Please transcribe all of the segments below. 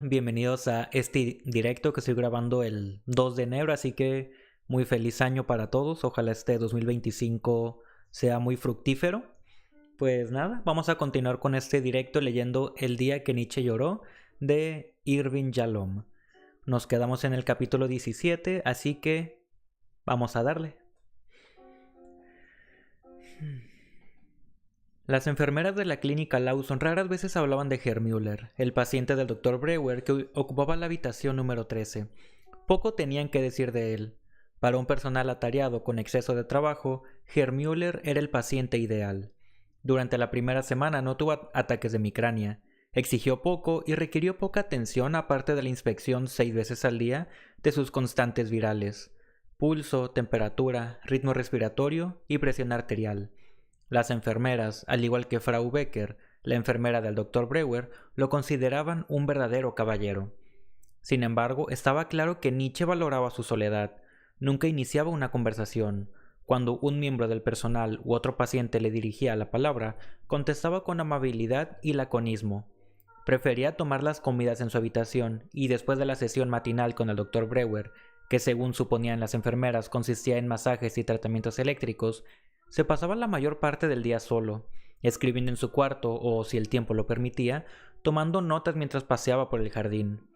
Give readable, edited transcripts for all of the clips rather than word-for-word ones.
Bienvenidos a este directo que estoy grabando el 2 de enero, así que muy feliz año para todos. Ojalá este 2025 sea muy fructífero. Pues nada, vamos a continuar con este directo leyendo El día que Nietzsche lloró de Irving Yalom. Nos quedamos en el capítulo 17, así que vamos a darle. Las enfermeras de la clínica Lawson raras veces hablaban de Müller, el paciente del Dr. Breuer que ocupaba la habitación número 13. Poco tenían que decir de él. Para un personal atareado con exceso de trabajo, Müller era el paciente ideal. Durante la primera semana no tuvo ataques de migraña, exigió poco y requirió poca atención aparte de la inspección 6 veces al día de sus constantes virales: pulso, temperatura, ritmo respiratorio y presión arterial. Las enfermeras, al igual que Frau Becker, la enfermera del Dr. Breuer, lo consideraban un verdadero caballero. Sin embargo, estaba claro que Nietzsche valoraba su soledad. Nunca iniciaba una conversación. Cuando un miembro del personal u otro paciente le dirigía la palabra, contestaba con amabilidad y laconismo. Prefería tomar las comidas en su habitación y después de la sesión matinal con el Dr. Breuer, que según suponían las enfermeras consistía en masajes y tratamientos eléctricos, se pasaba la mayor parte del día solo, escribiendo en su cuarto o, si el tiempo lo permitía, tomando notas mientras paseaba por el jardín.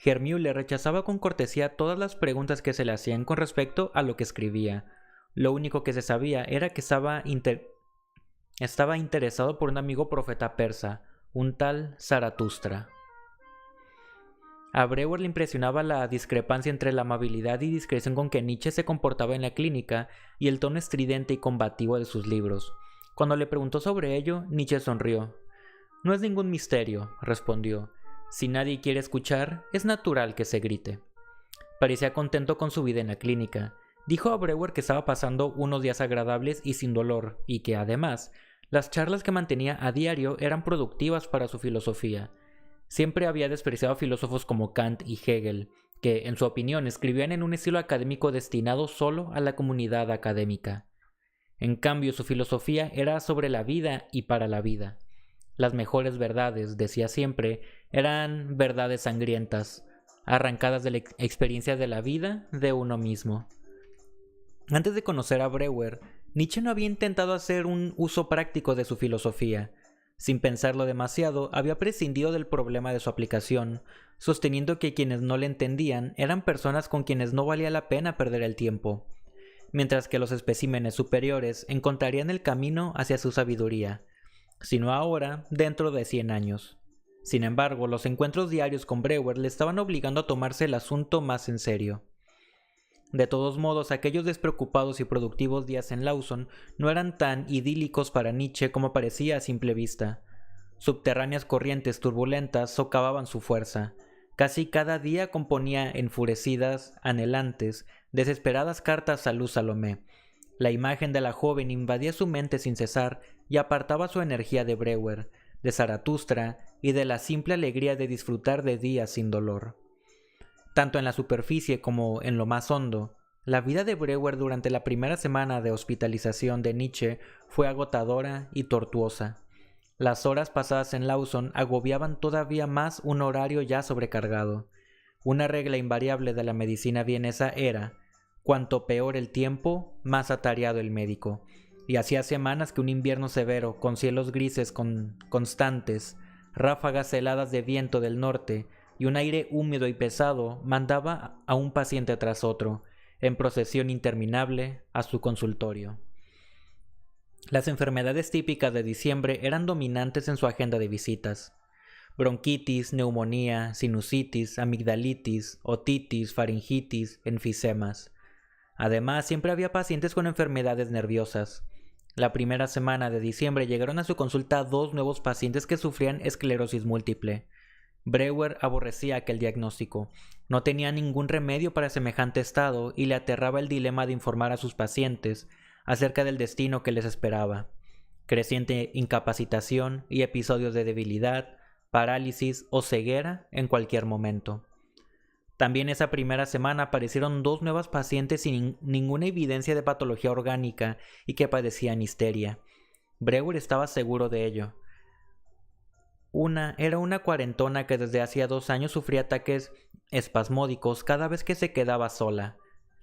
Müller rechazaba con cortesía todas las preguntas que se le hacían con respecto a lo que escribía. Lo único que se sabía era que estaba interesado por un amigo profeta persa, un tal Zaratustra. A Breuer le impresionaba la discrepancia entre la amabilidad y discreción con que Nietzsche se comportaba en la clínica y el tono estridente y combativo de sus libros. Cuando le preguntó sobre ello, Nietzsche sonrió. «No es ningún misterio», respondió. «Si nadie quiere escuchar, es natural que se grite». Parecía contento con su vida en la clínica. Dijo a Breuer que estaba pasando unos días agradables y sin dolor, y que, además, las charlas que mantenía a diario eran productivas para su filosofía. Siempre había despreciado a filósofos como Kant y Hegel, que, en su opinión, escribían en un estilo académico destinado solo a la comunidad académica. En cambio, su filosofía era sobre la vida y para la vida. Las mejores verdades, decía siempre, eran verdades sangrientas, arrancadas de la experiencia de la vida de uno mismo. Antes de conocer a Breuer, Nietzsche no había intentado hacer un uso práctico de su filosofía. Sin pensarlo demasiado, había prescindido del problema de su aplicación, sosteniendo que quienes no le entendían eran personas con quienes no valía la pena perder el tiempo, mientras que los especímenes superiores encontrarían el camino hacia su sabiduría, si no ahora, dentro de 100 años. Sin embargo, los encuentros diarios con Breuer le estaban obligando a tomarse el asunto más en serio. De todos modos, aquellos despreocupados y productivos días en Lawson no eran tan idílicos para Nietzsche como parecía a simple vista. Subterráneas corrientes turbulentas socavaban su fuerza. Casi cada día componía enfurecidas, anhelantes, desesperadas cartas a Luz Salomé. La imagen de la joven invadía su mente sin cesar y apartaba su energía de Breuer, de Zaratustra y de la simple alegría de disfrutar de días sin dolor. Tanto en la superficie como en lo más hondo, la vida de Breuer durante la primera semana de hospitalización de Nietzsche fue agotadora y tortuosa. Las horas pasadas en Lawson agobiaban todavía más un horario ya sobrecargado. Una regla invariable de la medicina vienesa era: cuanto peor el tiempo, más atareado el médico. Y hacía semanas que un invierno severo, con cielos grises constantes, ráfagas heladas de viento del norte y un aire húmedo y pesado, mandaba a un paciente tras otro, en procesión interminable, a su consultorio. Las enfermedades típicas de diciembre eran dominantes en su agenda de visitas: bronquitis, neumonía, sinusitis, amigdalitis, otitis, faringitis, enfisemas. Además, siempre había pacientes con enfermedades nerviosas. La primera semana de diciembre llegaron a su consulta 2 nuevos pacientes que sufrían esclerosis múltiple. Breuer aborrecía aquel diagnóstico. No tenía ningún remedio para semejante estado y le aterraba el dilema de informar a sus pacientes acerca del destino que les esperaba: creciente incapacitación y episodios de debilidad, parálisis o ceguera en cualquier momento. También esa primera semana aparecieron 2 nuevas pacientes sin ninguna evidencia de patología orgánica y que padecían histeria. Breuer estaba seguro de ello. Una era una cuarentona que desde hacía 2 años sufría ataques espasmódicos cada vez que se quedaba sola.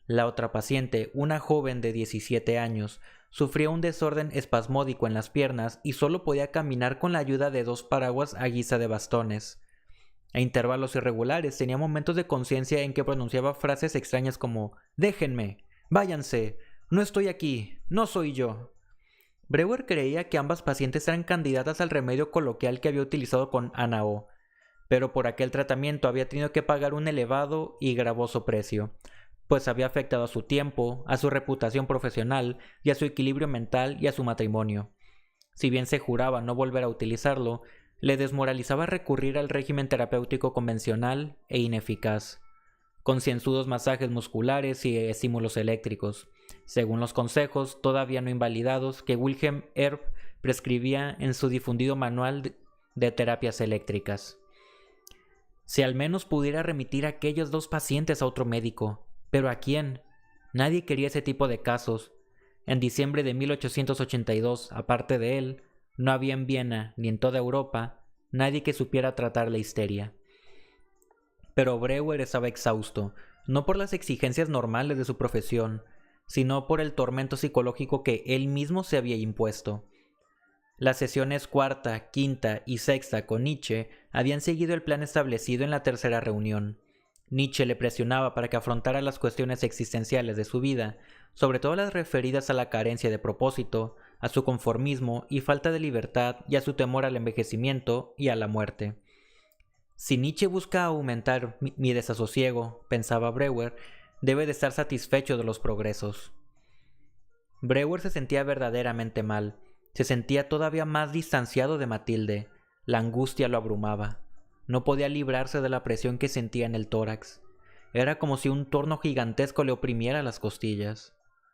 La otra paciente, una joven de 17 años, sufría un desorden espasmódico en las piernas y solo podía caminar con la ayuda de 2 paraguas a guisa de bastones. A intervalos irregulares tenía momentos de conciencia en que pronunciaba frases extrañas como «déjenme», «váyanse», «no estoy aquí», «no soy yo». Breuer creía que ambas pacientes eran candidatas al remedio coloquial que había utilizado con Ana O, pero por aquel tratamiento había tenido que pagar un elevado y gravoso precio, pues había afectado a su tiempo, a su reputación profesional y a su equilibrio mental y a su matrimonio. Si bien se juraba no volver a utilizarlo, le desmoralizaba recurrir al régimen terapéutico convencional e ineficaz. Concienzudos masajes musculares y estímulos eléctricos, según los consejos todavía no invalidados que Wilhelm Erb prescribía en su difundido manual de terapias eléctricas. Si al menos pudiera remitir a aquellos 2 pacientes a otro médico. ¿Pero a quién? Nadie quería ese tipo de casos. En diciembre de 1882, aparte de él, no había en Viena, ni en toda Europa, nadie que supiera tratar la histeria. Pero Breuer estaba exhausto, no por las exigencias normales de su profesión, sino por el tormento psicológico que él mismo se había impuesto. Las sesiones cuarta, quinta y sexta con Nietzsche habían seguido el plan establecido en la tercera reunión. Nietzsche le presionaba para que afrontara las cuestiones existenciales de su vida, sobre todo las referidas a la carencia de propósito, a su conformismo y falta de libertad y a su temor al envejecimiento y a la muerte. Si Nietzsche busca aumentar mi desasosiego, pensaba Breuer, debe de estar satisfecho de los progresos. Breuer se sentía verdaderamente mal, se sentía todavía más distanciado de Matilde, la angustia lo abrumaba. No podía librarse de la presión que sentía en el tórax. Era como si un torno gigantesco le oprimiera las costillas.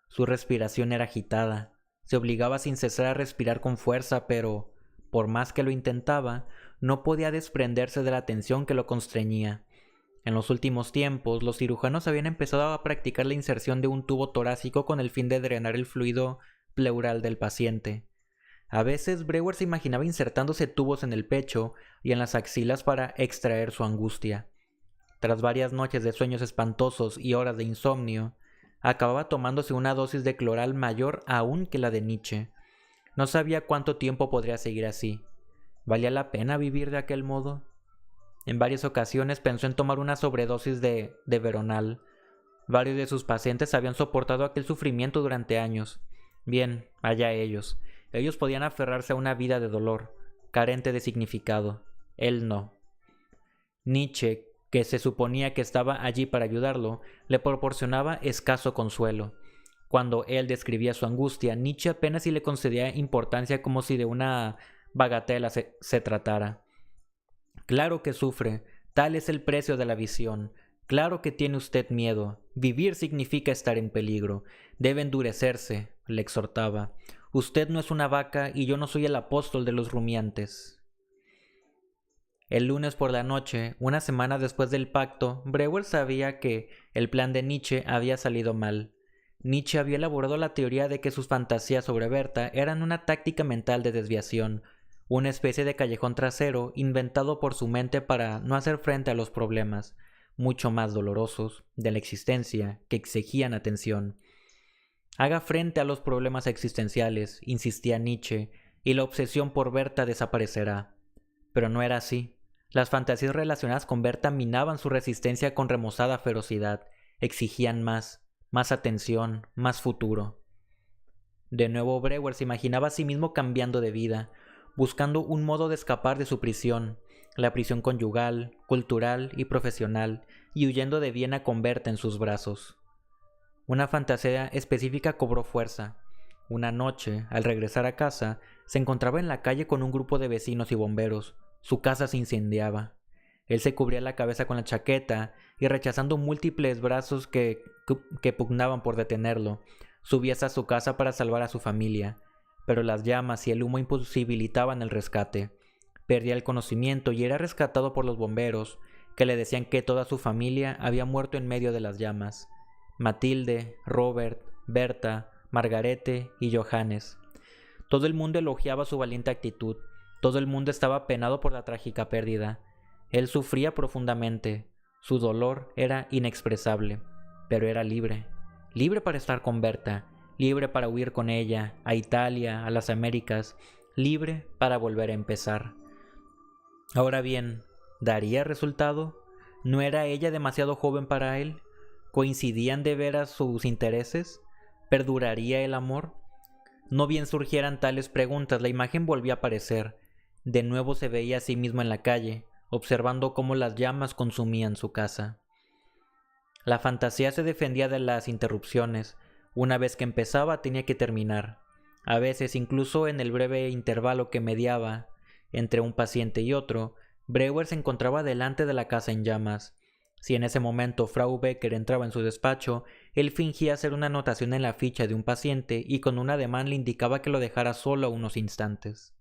Su respiración era agitada. Se obligaba sin cesar a respirar con fuerza, pero, por más que lo intentaba, no podía desprenderse de la tensión que lo constreñía. En los últimos tiempos, los cirujanos habían empezado a practicar la inserción de un tubo torácico con el fin de drenar el fluido pleural del paciente. A veces Breuer se imaginaba insertándose tubos en el pecho y en las axilas para extraer su angustia. Tras varias noches de sueños espantosos y horas de insomnio, acababa tomándose una dosis de cloral mayor aún que la de Nietzsche. No sabía cuánto tiempo podría seguir así. ¿Valía la pena vivir de aquel modo? En varias ocasiones pensó en tomar una sobredosis de Veronal. Varios de sus pacientes habían soportado aquel sufrimiento durante años. Bien, allá ellos. Ellos podían aferrarse a una vida de dolor, carente de significado. Él no. Nietzsche, que se suponía que estaba allí para ayudarlo, le proporcionaba escaso consuelo. Cuando él describía su angustia, Nietzsche apenas si le concedía importancia, como si de una bagatela se tratara. Claro que sufre, tal es el precio de la visión. Claro que tiene usted miedo. Vivir significa estar en peligro. Debe endurecerse, le exhortaba. Usted no es una vaca y yo no soy el apóstol de los rumiantes. El lunes por la noche, una semana después del pacto, Breuer sabía que el plan de Nietzsche había salido mal. Nietzsche había elaborado la teoría de que sus fantasías sobre Berta eran una táctica mental de desviación, una especie de callejón trasero inventado por su mente para no hacer frente a los problemas, mucho más dolorosos, de la existencia, que exigían atención. Haga frente a los problemas existenciales, insistía Nietzsche, y la obsesión por Berta desaparecerá. Pero no era así. Las fantasías relacionadas con Berta minaban su resistencia con remozada ferocidad, exigían más atención, más futuro. De nuevo Breuer se imaginaba a sí mismo cambiando de vida, buscando un modo de escapar de su prisión, la prisión conyugal, cultural y profesional, y huyendo de Viena con Berta en sus brazos. Una fantasía específica cobró fuerza. Una noche, al regresar a casa, se encontraba en la calle con un grupo de vecinos y bomberos. Su casa se incendiaba. Él se cubría la cabeza con la chaqueta y, rechazando múltiples brazos que pugnaban por detenerlo, subía hasta su casa para salvar a su familia, pero las llamas y el humo imposibilitaban el rescate. Perdía el conocimiento y era rescatado por los bomberos, que le decían que toda su familia había muerto en medio de las llamas. Matilde, Robert, Berta, Margarete y Johannes. Todo el mundo elogiaba su valiente actitud. Todo el mundo estaba apenado por la trágica pérdida. Él sufría profundamente. Su dolor era inexpresable, pero era libre. Libre para estar con Berta, libre para huir con ella, a Italia, a las Américas, libre para volver a empezar. Ahora bien, ¿daría resultado? ¿No era ella demasiado joven para él? ¿Coincidían de veras sus intereses? ¿Perduraría el amor? No bien surgieran tales preguntas, la imagen volvía a aparecer. De nuevo se veía a sí mismo en la calle, observando cómo las llamas consumían su casa. La fantasía se defendía de las interrupciones. Una vez que empezaba tenía que terminar. A veces, incluso en el breve intervalo que mediaba entre un paciente y otro, Breuer se encontraba delante de la casa en llamas. Si en ese momento Frau Becker entraba en su despacho, él fingía hacer una anotación en la ficha de un paciente y con un ademán le indicaba que lo dejara solo unos instantes.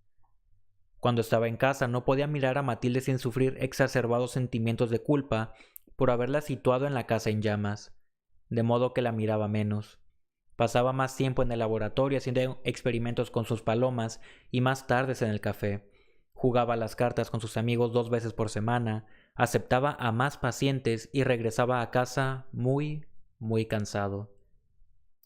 Cuando estaba en casa no podía mirar a Matilde sin sufrir exacerbados sentimientos de culpa por haberla situado en la casa en llamas, de modo que la miraba menos. Pasaba más tiempo en el laboratorio haciendo experimentos con sus palomas y más tardes en el café. Jugaba a las cartas con sus amigos 2 veces por semana, aceptaba a más pacientes y regresaba a casa muy cansado.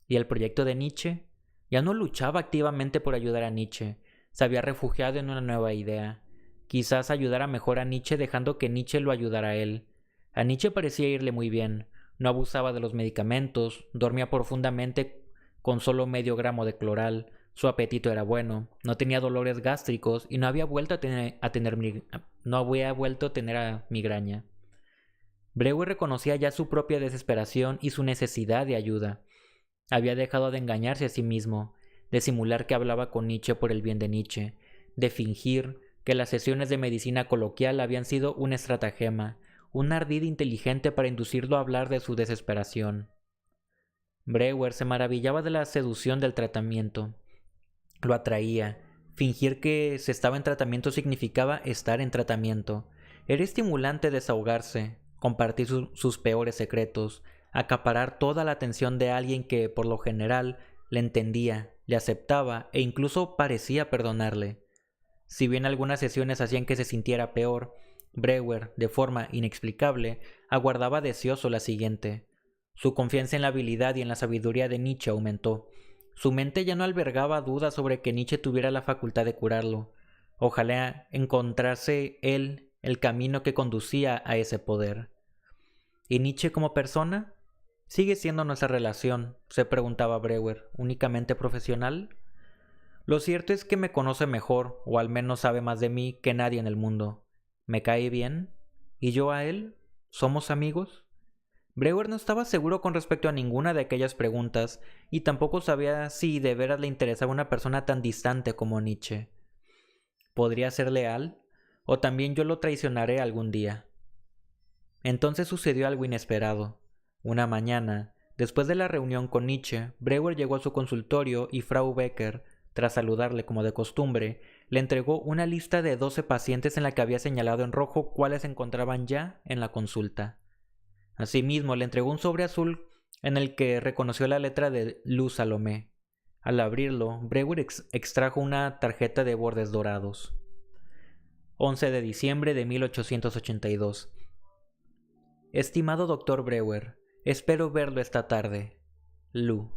¿Y el proyecto de Nietzsche? Ya no luchaba activamente por ayudar a Nietzsche. Se había refugiado en una nueva idea. Quizás ayudara mejor a Nietzsche dejando que Nietzsche lo ayudara a él. A Nietzsche parecía irle muy bien. No abusaba de los medicamentos, dormía profundamente con solo medio gramo de cloral, su apetito era bueno, no tenía dolores gástricos y no había vuelto a tener migraña. Breuer reconocía ya su propia desesperación y su necesidad de ayuda. Había dejado de engañarse a sí mismo, de simular que hablaba con Nietzsche por el bien de Nietzsche, de fingir que las sesiones de medicina coloquial habían sido un estratagema, un ardid inteligente para inducirlo a hablar de su desesperación. Breuer se maravillaba de la seducción del tratamiento. Lo atraía. Fingir que se estaba en tratamiento significaba estar en tratamiento. Era estimulante desahogarse, compartir sus peores secretos, acaparar toda la atención de alguien que, por lo general, le entendía, le aceptaba e incluso parecía perdonarle. Si bien algunas sesiones hacían que se sintiera peor, Breuer, de forma inexplicable, aguardaba deseoso la siguiente. Su confianza en la habilidad y en la sabiduría de Nietzsche aumentó. Su mente ya no albergaba dudas sobre que Nietzsche tuviera la facultad de curarlo. Ojalá encontrase él el camino que conducía a ese poder. ¿Y Nietzsche como persona? ¿Sigue siendo nuestra relación, se preguntaba Breuer, únicamente profesional? Lo cierto es que me conoce mejor, o al menos sabe más de mí que nadie en el mundo. ¿Me cae bien? ¿Y yo a él? ¿Somos amigos? Breuer no estaba seguro con respecto a ninguna de aquellas preguntas y tampoco sabía si de veras le interesaba una persona tan distante como Nietzsche. ¿Podría ser leal? ¿O también yo lo traicionaré algún día? Entonces sucedió algo inesperado. Una mañana, después de la reunión con Nietzsche, Breuer llegó a su consultorio y Frau Becker, tras saludarle como de costumbre, le entregó una lista de 12 pacientes en la que había señalado en rojo cuáles se encontraban ya en la consulta. Asimismo, le entregó un sobre azul en el que reconoció la letra de Luz Salomé. Al abrirlo, Breuer extrajo una tarjeta de bordes dorados. 11 de diciembre de 1882. Estimado doctor Breuer, espero verlo esta tarde. Lu.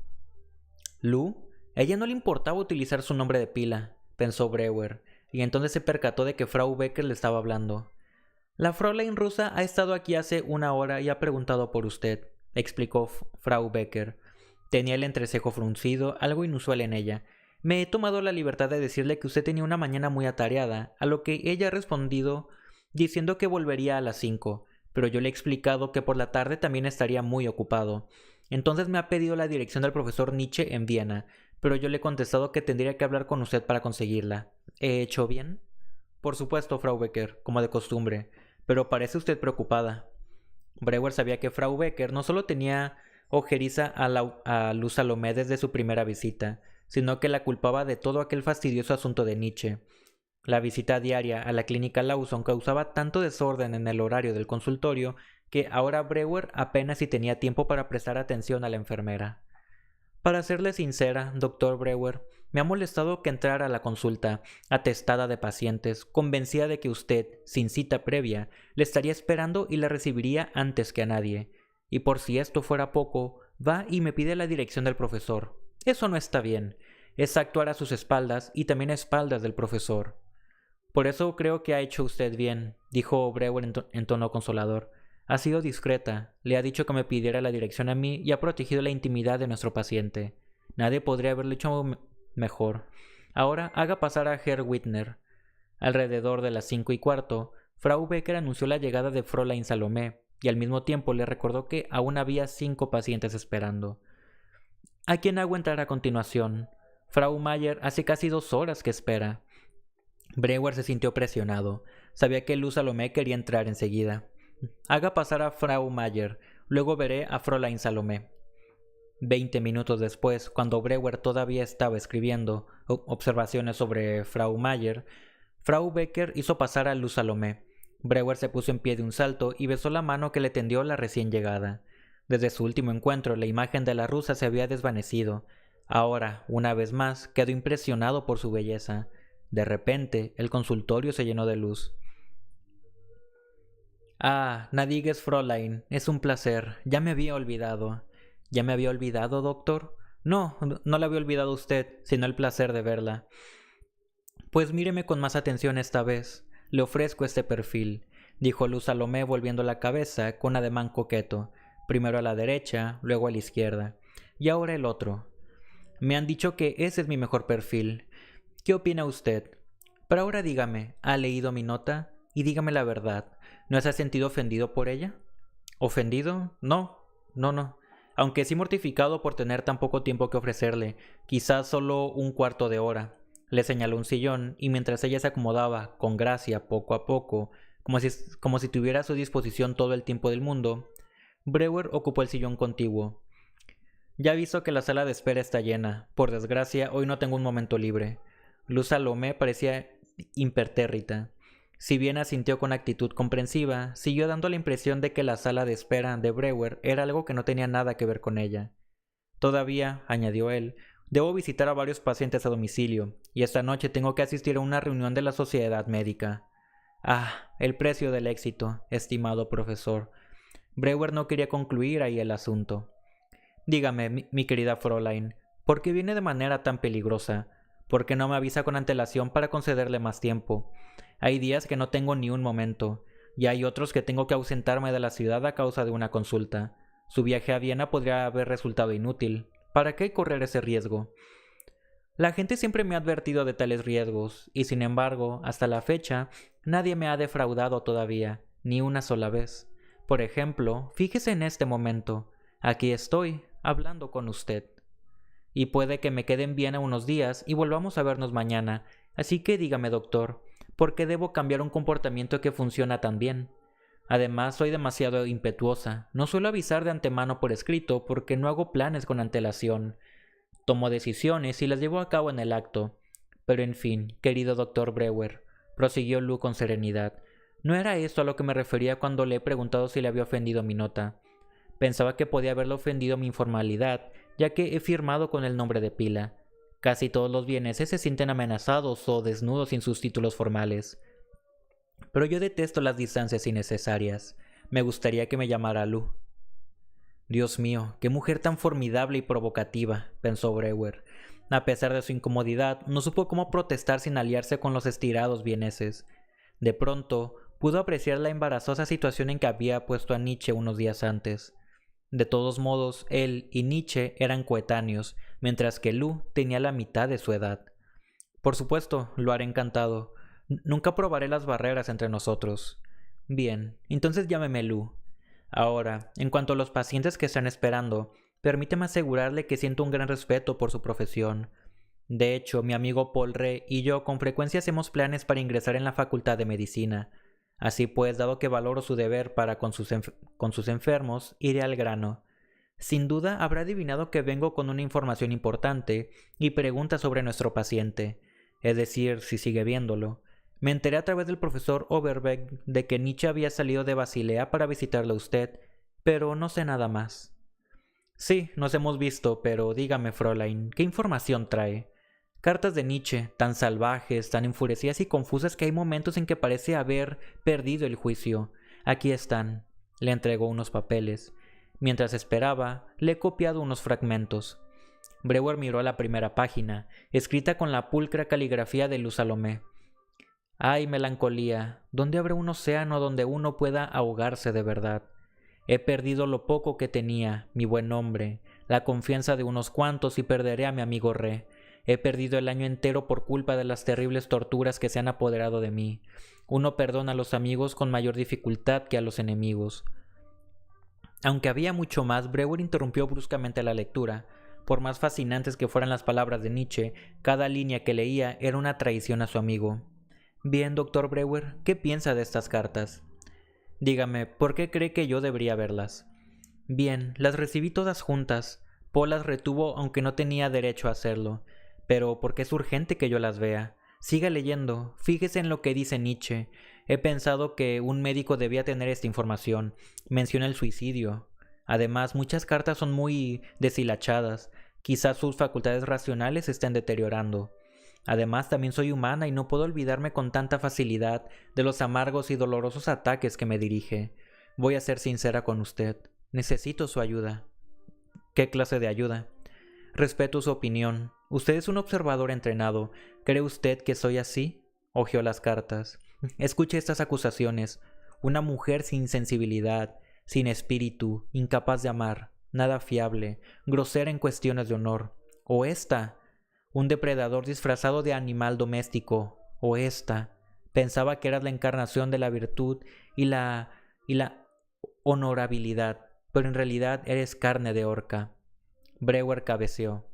¿Lu? A ella no le importaba utilizar su nombre de pila, pensó Breuer, y entonces se percató de que Frau Becker le estaba hablando. La Fräulein rusa ha estado aquí hace 1 hora y ha preguntado por usted, explicó Frau Becker. Tenía el entrecejo fruncido, algo inusual en ella. Me he tomado la libertad de decirle que usted tenía una mañana muy atareada, a lo que ella ha respondido diciendo que volvería a las 5, pero yo le he explicado que por la tarde también estaría muy ocupado. Entonces me ha pedido la dirección del profesor Nietzsche en Viena, pero yo le he contestado que tendría que hablar con usted para conseguirla. ¿He hecho bien? Por supuesto, Frau Becker, como de costumbre. Pero parece usted preocupada. Breuer sabía que Frau Becker no solo tenía ojeriza a Luz Salomé desde su primera visita, sino que la culpaba de todo aquel fastidioso asunto de Nietzsche. La visita diaria a la clínica Lawson causaba tanto desorden en el horario del consultorio que ahora Breuer apenas si tenía tiempo para prestar atención a la enfermera. Para serle sincera, doctor Breuer, Me ha molestado que entrara a la consulta, atestada de pacientes, convencida de que usted, sin cita previa, le estaría esperando y la recibiría antes que a nadie. Y por si esto fuera poco, va y me pide la dirección del profesor. Eso no está bien. Es actuar a sus espaldas y también a espaldas del profesor. Por eso creo que ha hecho usted bien, dijo Brewer en tono consolador. Ha sido discreta, le ha dicho que me pidiera la dirección a mí y ha protegido la intimidad de nuestro paciente. Nadie podría haberlo hecho mejor. Ahora haga pasar a Herr Whitner. Alrededor de las 5:15, Frau Becker anunció la llegada de Fräulein Salomé y al mismo tiempo le recordó que aún había 5 pacientes esperando. ¿A quién hago entrar a continuación? Frau Mayer hace casi 2 horas que espera. Brewer se sintió presionado. Sabía que Luz Salomé quería entrar enseguida. Haga pasar a Frau Mayer, luego veré a Fräulein Salomé. 20 minutos después, cuando Brewer todavía estaba escribiendo observaciones sobre Frau Mayer, Frau Becker hizo pasar a Luz Salomé. Brewer se puso en pie de un salto y besó la mano que le tendió la recién llegada. Desde su último encuentro, la imagen de la rusa se había desvanecido. Ahora, una vez más, quedó impresionado por su belleza. De repente, el consultorio se llenó de luz. Ah, Nadigues Fräulein, es un placer. Ya me había olvidado. ¿Ya me había olvidado, doctor? No, no la había olvidado usted, sino el placer de verla. Pues míreme con más atención esta vez. Le ofrezco este perfil, dijo Luz Salomé volviendo la cabeza con ademán coqueto, primero a la derecha, luego a la izquierda. Y ahora el otro. Me han dicho que ese es mi mejor perfil. ¿Qué opina usted? Pero ahora dígame, ¿ha leído mi nota? Y dígame la verdad, ¿no se ha sentido ofendido por ella? ¿Ofendido? No. Aunque sí mortificado por tener tan poco tiempo que ofrecerle, quizás solo un cuarto de hora. Le señaló un sillón y mientras ella se acomodaba, con gracia, poco a poco, como si tuviera a su disposición todo el tiempo del mundo, Brewer ocupó el sillón contiguo. Ya aviso que la sala de espera está llena. Por desgracia, hoy no tengo un momento libre. Luz Salomé parecía impertérrita. Si bien asintió con actitud comprensiva, siguió dando la impresión de que la sala de espera de Brewer era algo que no tenía nada que ver con ella. Todavía, añadió él, debo visitar a varios pacientes a domicilio, y esta noche tengo que asistir a una reunión de la sociedad médica. Ah, el precio del éxito, estimado profesor. Brewer no quería concluir ahí el asunto. Dígame, mi querida Fräulein, ¿por qué viene de manera tan peligrosa? ¿Por qué no me avisa con antelación para concederle más tiempo? Hay días que no tengo ni un momento, y hay otros que tengo que ausentarme de la ciudad a causa de una consulta. Su viaje a Viena podría haber resultado inútil. ¿Para qué correr ese riesgo? La gente siempre me ha advertido de tales riesgos, y sin embargo, hasta la fecha, nadie me ha defraudado todavía, ni una sola vez. Por ejemplo, fíjese en este momento. Aquí estoy, hablando con usted. Y puede que me quede en Viena unos días y volvamos a vernos mañana. Así que dígame, doctor, ¿por qué debo cambiar un comportamiento que funciona tan bien? Además, soy demasiado impetuosa. No suelo avisar de antemano por escrito porque no hago planes con antelación. Tomo decisiones y las llevo a cabo en el acto. Pero en fin, querido doctor Brewer, prosiguió Lu con serenidad, no era esto a lo que me refería cuando le he preguntado si le había ofendido mi nota. Pensaba que podía haberle ofendido mi informalidad, ya que he firmado con el nombre de pila. Casi todos los vieneses se sienten amenazados o desnudos sin sus títulos formales. Pero yo detesto las distancias innecesarias. Me gustaría que me llamara Lu. Dios mío, qué mujer tan formidable y provocativa, pensó Brewer. A pesar de su incomodidad, no supo cómo protestar sin aliarse con los estirados vieneses. De pronto, pudo apreciar la embarazosa situación en que había puesto a Nietzsche unos días antes. De todos modos, él y Nietzsche eran coetáneos, mientras que Lu tenía la mitad de su edad. Por supuesto, lo haré encantado. Nunca probaré las barreras entre nosotros. Bien, entonces llámeme Lu. Ahora, en cuanto a los pacientes que están esperando, permíteme asegurarle que siento un gran respeto por su profesión. De hecho, mi amigo Paul Rey y yo con frecuencia hacemos planes para ingresar en la Facultad de Medicina. Así pues, dado que valoro su deber para con sus enfermos, iré al grano. Sin duda habrá adivinado que vengo con una información importante y pregunta sobre nuestro paciente, es decir, si sigue viéndolo. Me enteré a través del profesor Overbeck de que Nietzsche había salido de Basilea para visitarle a usted, pero no sé nada más. Sí, nos hemos visto, pero dígame, Fräulein, ¿qué información trae? Cartas de Nietzsche, tan salvajes, tan enfurecidas y confusas que hay momentos en que parece haber perdido el juicio. Aquí están. Le entregó unos papeles. Mientras esperaba, le he copiado unos fragmentos. Brewer miró la primera página, escrita con la pulcra caligrafía de Luz Salomé. ¡Ay, melancolía! ¿Dónde habrá un océano donde uno pueda ahogarse de verdad? He perdido lo poco que tenía, mi buen hombre, la confianza de unos cuantos y perderé a mi amigo Re. He perdido el año entero por culpa de las terribles torturas que se han apoderado de mí. Uno perdona a los amigos con mayor dificultad que a los enemigos. Aunque había mucho más, Brewer interrumpió bruscamente la lectura. Por más fascinantes que fueran las palabras de Nietzsche, cada línea que leía era una traición a su amigo. Bien, doctor Brewer, ¿qué piensa de estas cartas? Dígame, ¿por qué cree que yo debería verlas? Bien, las recibí todas juntas. Poe las retuvo aunque no tenía derecho a hacerlo. Pero ¿por qué es urgente que yo las vea? Siga leyendo, fíjese en lo que dice Nietzsche. He pensado que un médico debía tener esta información. Menciona el suicidio. Además, muchas cartas son muy deshilachadas. Quizás sus facultades racionales se estén deteriorando. Además, también soy humana y no puedo olvidarme con tanta facilidad de los amargos y dolorosos ataques que me dirige. Voy a ser sincera con usted. Necesito su ayuda. ¿Qué clase de ayuda? Respeto su opinión. Usted es un observador entrenado. ¿Cree usted que soy así? Hojeó las cartas. Escuche estas acusaciones. Una mujer sin sensibilidad, sin espíritu, incapaz de amar, nada fiable, grosera en cuestiones de honor. O esta, un depredador disfrazado de animal doméstico. O esta, pensaba que eras la encarnación de la virtud y la honorabilidad, pero en realidad eres carne de horca. Brewer cabeceó.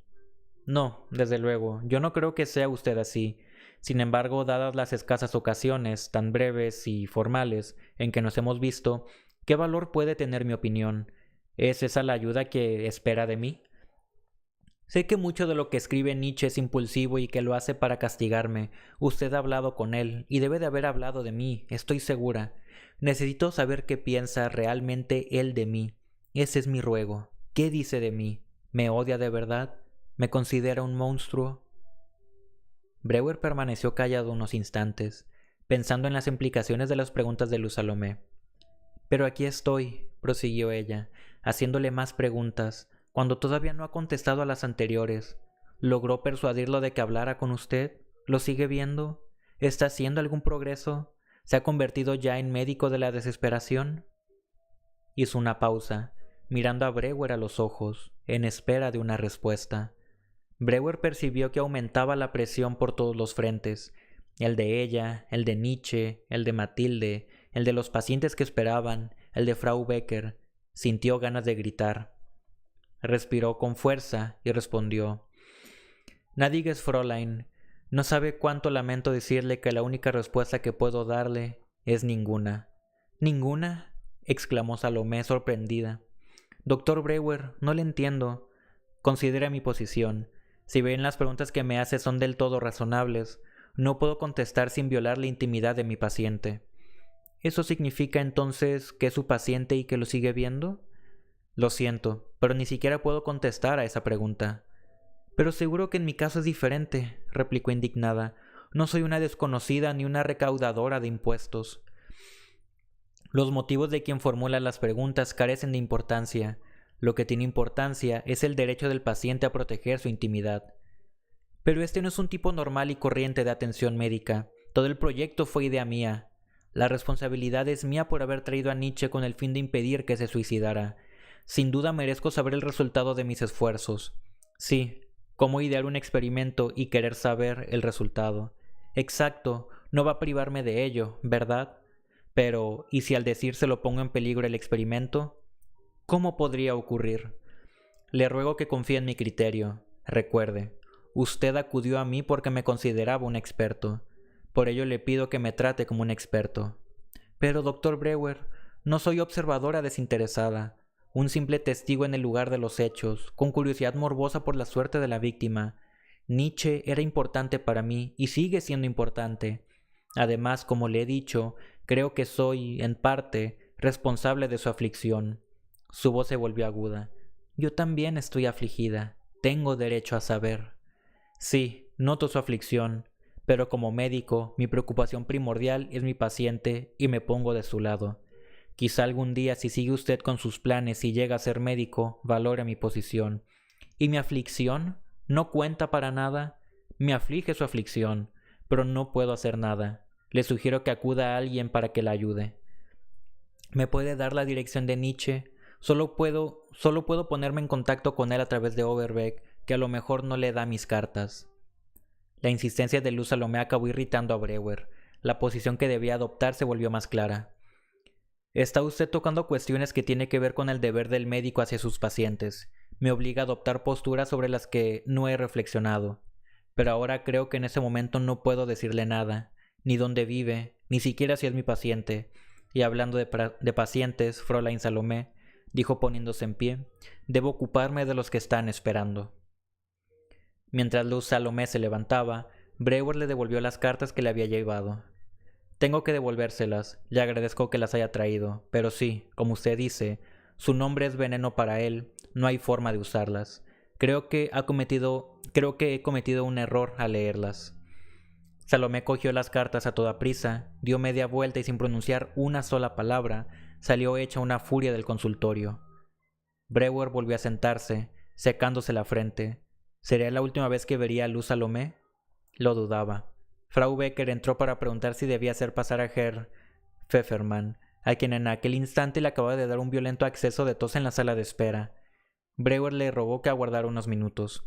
No, desde luego, yo no creo que sea usted así. Sin embargo, dadas las escasas ocasiones, tan breves y formales, en que nos hemos visto, ¿qué valor puede tener mi opinión? ¿Es esa la ayuda que espera de mí? Sé que mucho de lo que escribe Nietzsche es impulsivo y que lo hace para castigarme. Usted ha hablado con él, y debe de haber hablado de mí, estoy segura. Necesito saber qué piensa realmente él de mí. Ese es mi ruego. ¿Qué dice de mí? ¿Me odia de verdad? ¿Me considera un monstruo? Brewer permaneció callado unos instantes, pensando en las implicaciones de las preguntas de Luz Salomé. Pero aquí estoy, prosiguió ella, haciéndole más preguntas, cuando todavía no ha contestado a las anteriores. ¿Logró persuadirlo de que hablara con usted? ¿Lo sigue viendo? ¿Está haciendo algún progreso? ¿Se ha convertido ya en médico de la desesperación? Hizo una pausa, mirando a Brewer a los ojos, en espera de una respuesta. Brewer percibió que aumentaba la presión por todos los frentes, el de ella, el de Nietzsche, el de Matilde, el de los pacientes que esperaban, el de Frau Becker. Sintió ganas de gritar. Respiró con fuerza y respondió: «Gnädiges Fräulein, no sabe cuánto lamento decirle que la única respuesta que puedo darle es ninguna». «¿Ninguna?», exclamó Salomé sorprendida. «Doctor Brewer, no le entiendo. Considera mi posición. Si bien las preguntas que me hace son del todo razonables, no puedo contestar sin violar la intimidad de mi paciente». «¿Eso significa entonces que es su paciente y que lo sigue viendo?» «Lo siento, pero ni siquiera puedo contestar a esa pregunta». «Pero seguro que en mi caso es diferente», replicó indignada. «No soy una desconocida ni una recaudadora de impuestos». Los motivos de quien formula las preguntas carecen de importancia. Lo que tiene importancia es el derecho del paciente a proteger su intimidad. Pero este no es un tipo normal y corriente de atención médica. Todo el proyecto fue idea mía. La responsabilidad es mía por haber traído a Nietzsche con el fin de impedir que se suicidara. Sin duda merezco saber el resultado de mis esfuerzos. Sí, cómo idear un experimento y querer saber el resultado. Exacto, no va a privarme de ello, ¿verdad? Pero, ¿y si al decírselo pongo en peligro el experimento? ¿Cómo podría ocurrir? Le ruego que confíe en mi criterio. Recuerde, usted acudió a mí porque me consideraba un experto. Por ello le pido que me trate como un experto. Pero, doctor Brewer, no soy observadora desinteresada, un simple testigo en el lugar de los hechos, con curiosidad morbosa por la suerte de la víctima. Nietzsche era importante para mí y sigue siendo importante. Además, como le he dicho, creo que soy, en parte, responsable de su aflicción. Su voz se volvió aguda. Yo también estoy afligida. Tengo derecho a saber. Sí, Noto su aflicción, pero como médico, mi preocupación primordial es mi paciente y me pongo de su lado. Quizá algún día, si sigue usted con sus planes y llega a ser médico, valore mi posición. ¿Y mi aflicción? ¿No cuenta para nada? Me aflige su aflicción, pero no puedo hacer nada. Le sugiero que acuda a alguien para que la ayude. ¿Me puede dar la dirección de Nietzsche? Solo puedo ponerme en contacto con él a través de Overbeck, que a lo mejor no le da mis cartas. La insistencia de Luz Salomé acabó irritando a Brewer. La posición que debía adoptar se volvió más clara. Está usted tocando cuestiones que tienen que ver con el deber del médico hacia sus pacientes. Me obliga a adoptar posturas sobre las que no he reflexionado. Pero ahora creo que en ese momento no puedo decirle nada, ni dónde vive, ni siquiera si es mi paciente. Y hablando de pacientes, Fräulein Salomé, dijo poniéndose en pie, debo ocuparme de los que están esperando. Mientras Luz Salomé se levantaba, Brewer le devolvió las cartas que le había llevado. Tengo que devolvérselas, le agradezco que las haya traído, pero sí, como usted dice, su nombre es veneno para él, no hay forma de usarlas. Creo que he cometido un error al leerlas. Salomé cogió las cartas a toda prisa, dio media vuelta y sin pronunciar una sola palabra, salió hecha una furia del consultorio. Brewer volvió a sentarse, secándose la frente. ¿Sería la última vez que vería a Luz Salomé? Lo dudaba. Frau Becker entró para preguntar si debía hacer pasar a Herr Pfeffermann, a quien en aquel instante le acababa de dar un violento acceso de tos en la sala de espera. Brewer le rogó que aguardara unos minutos.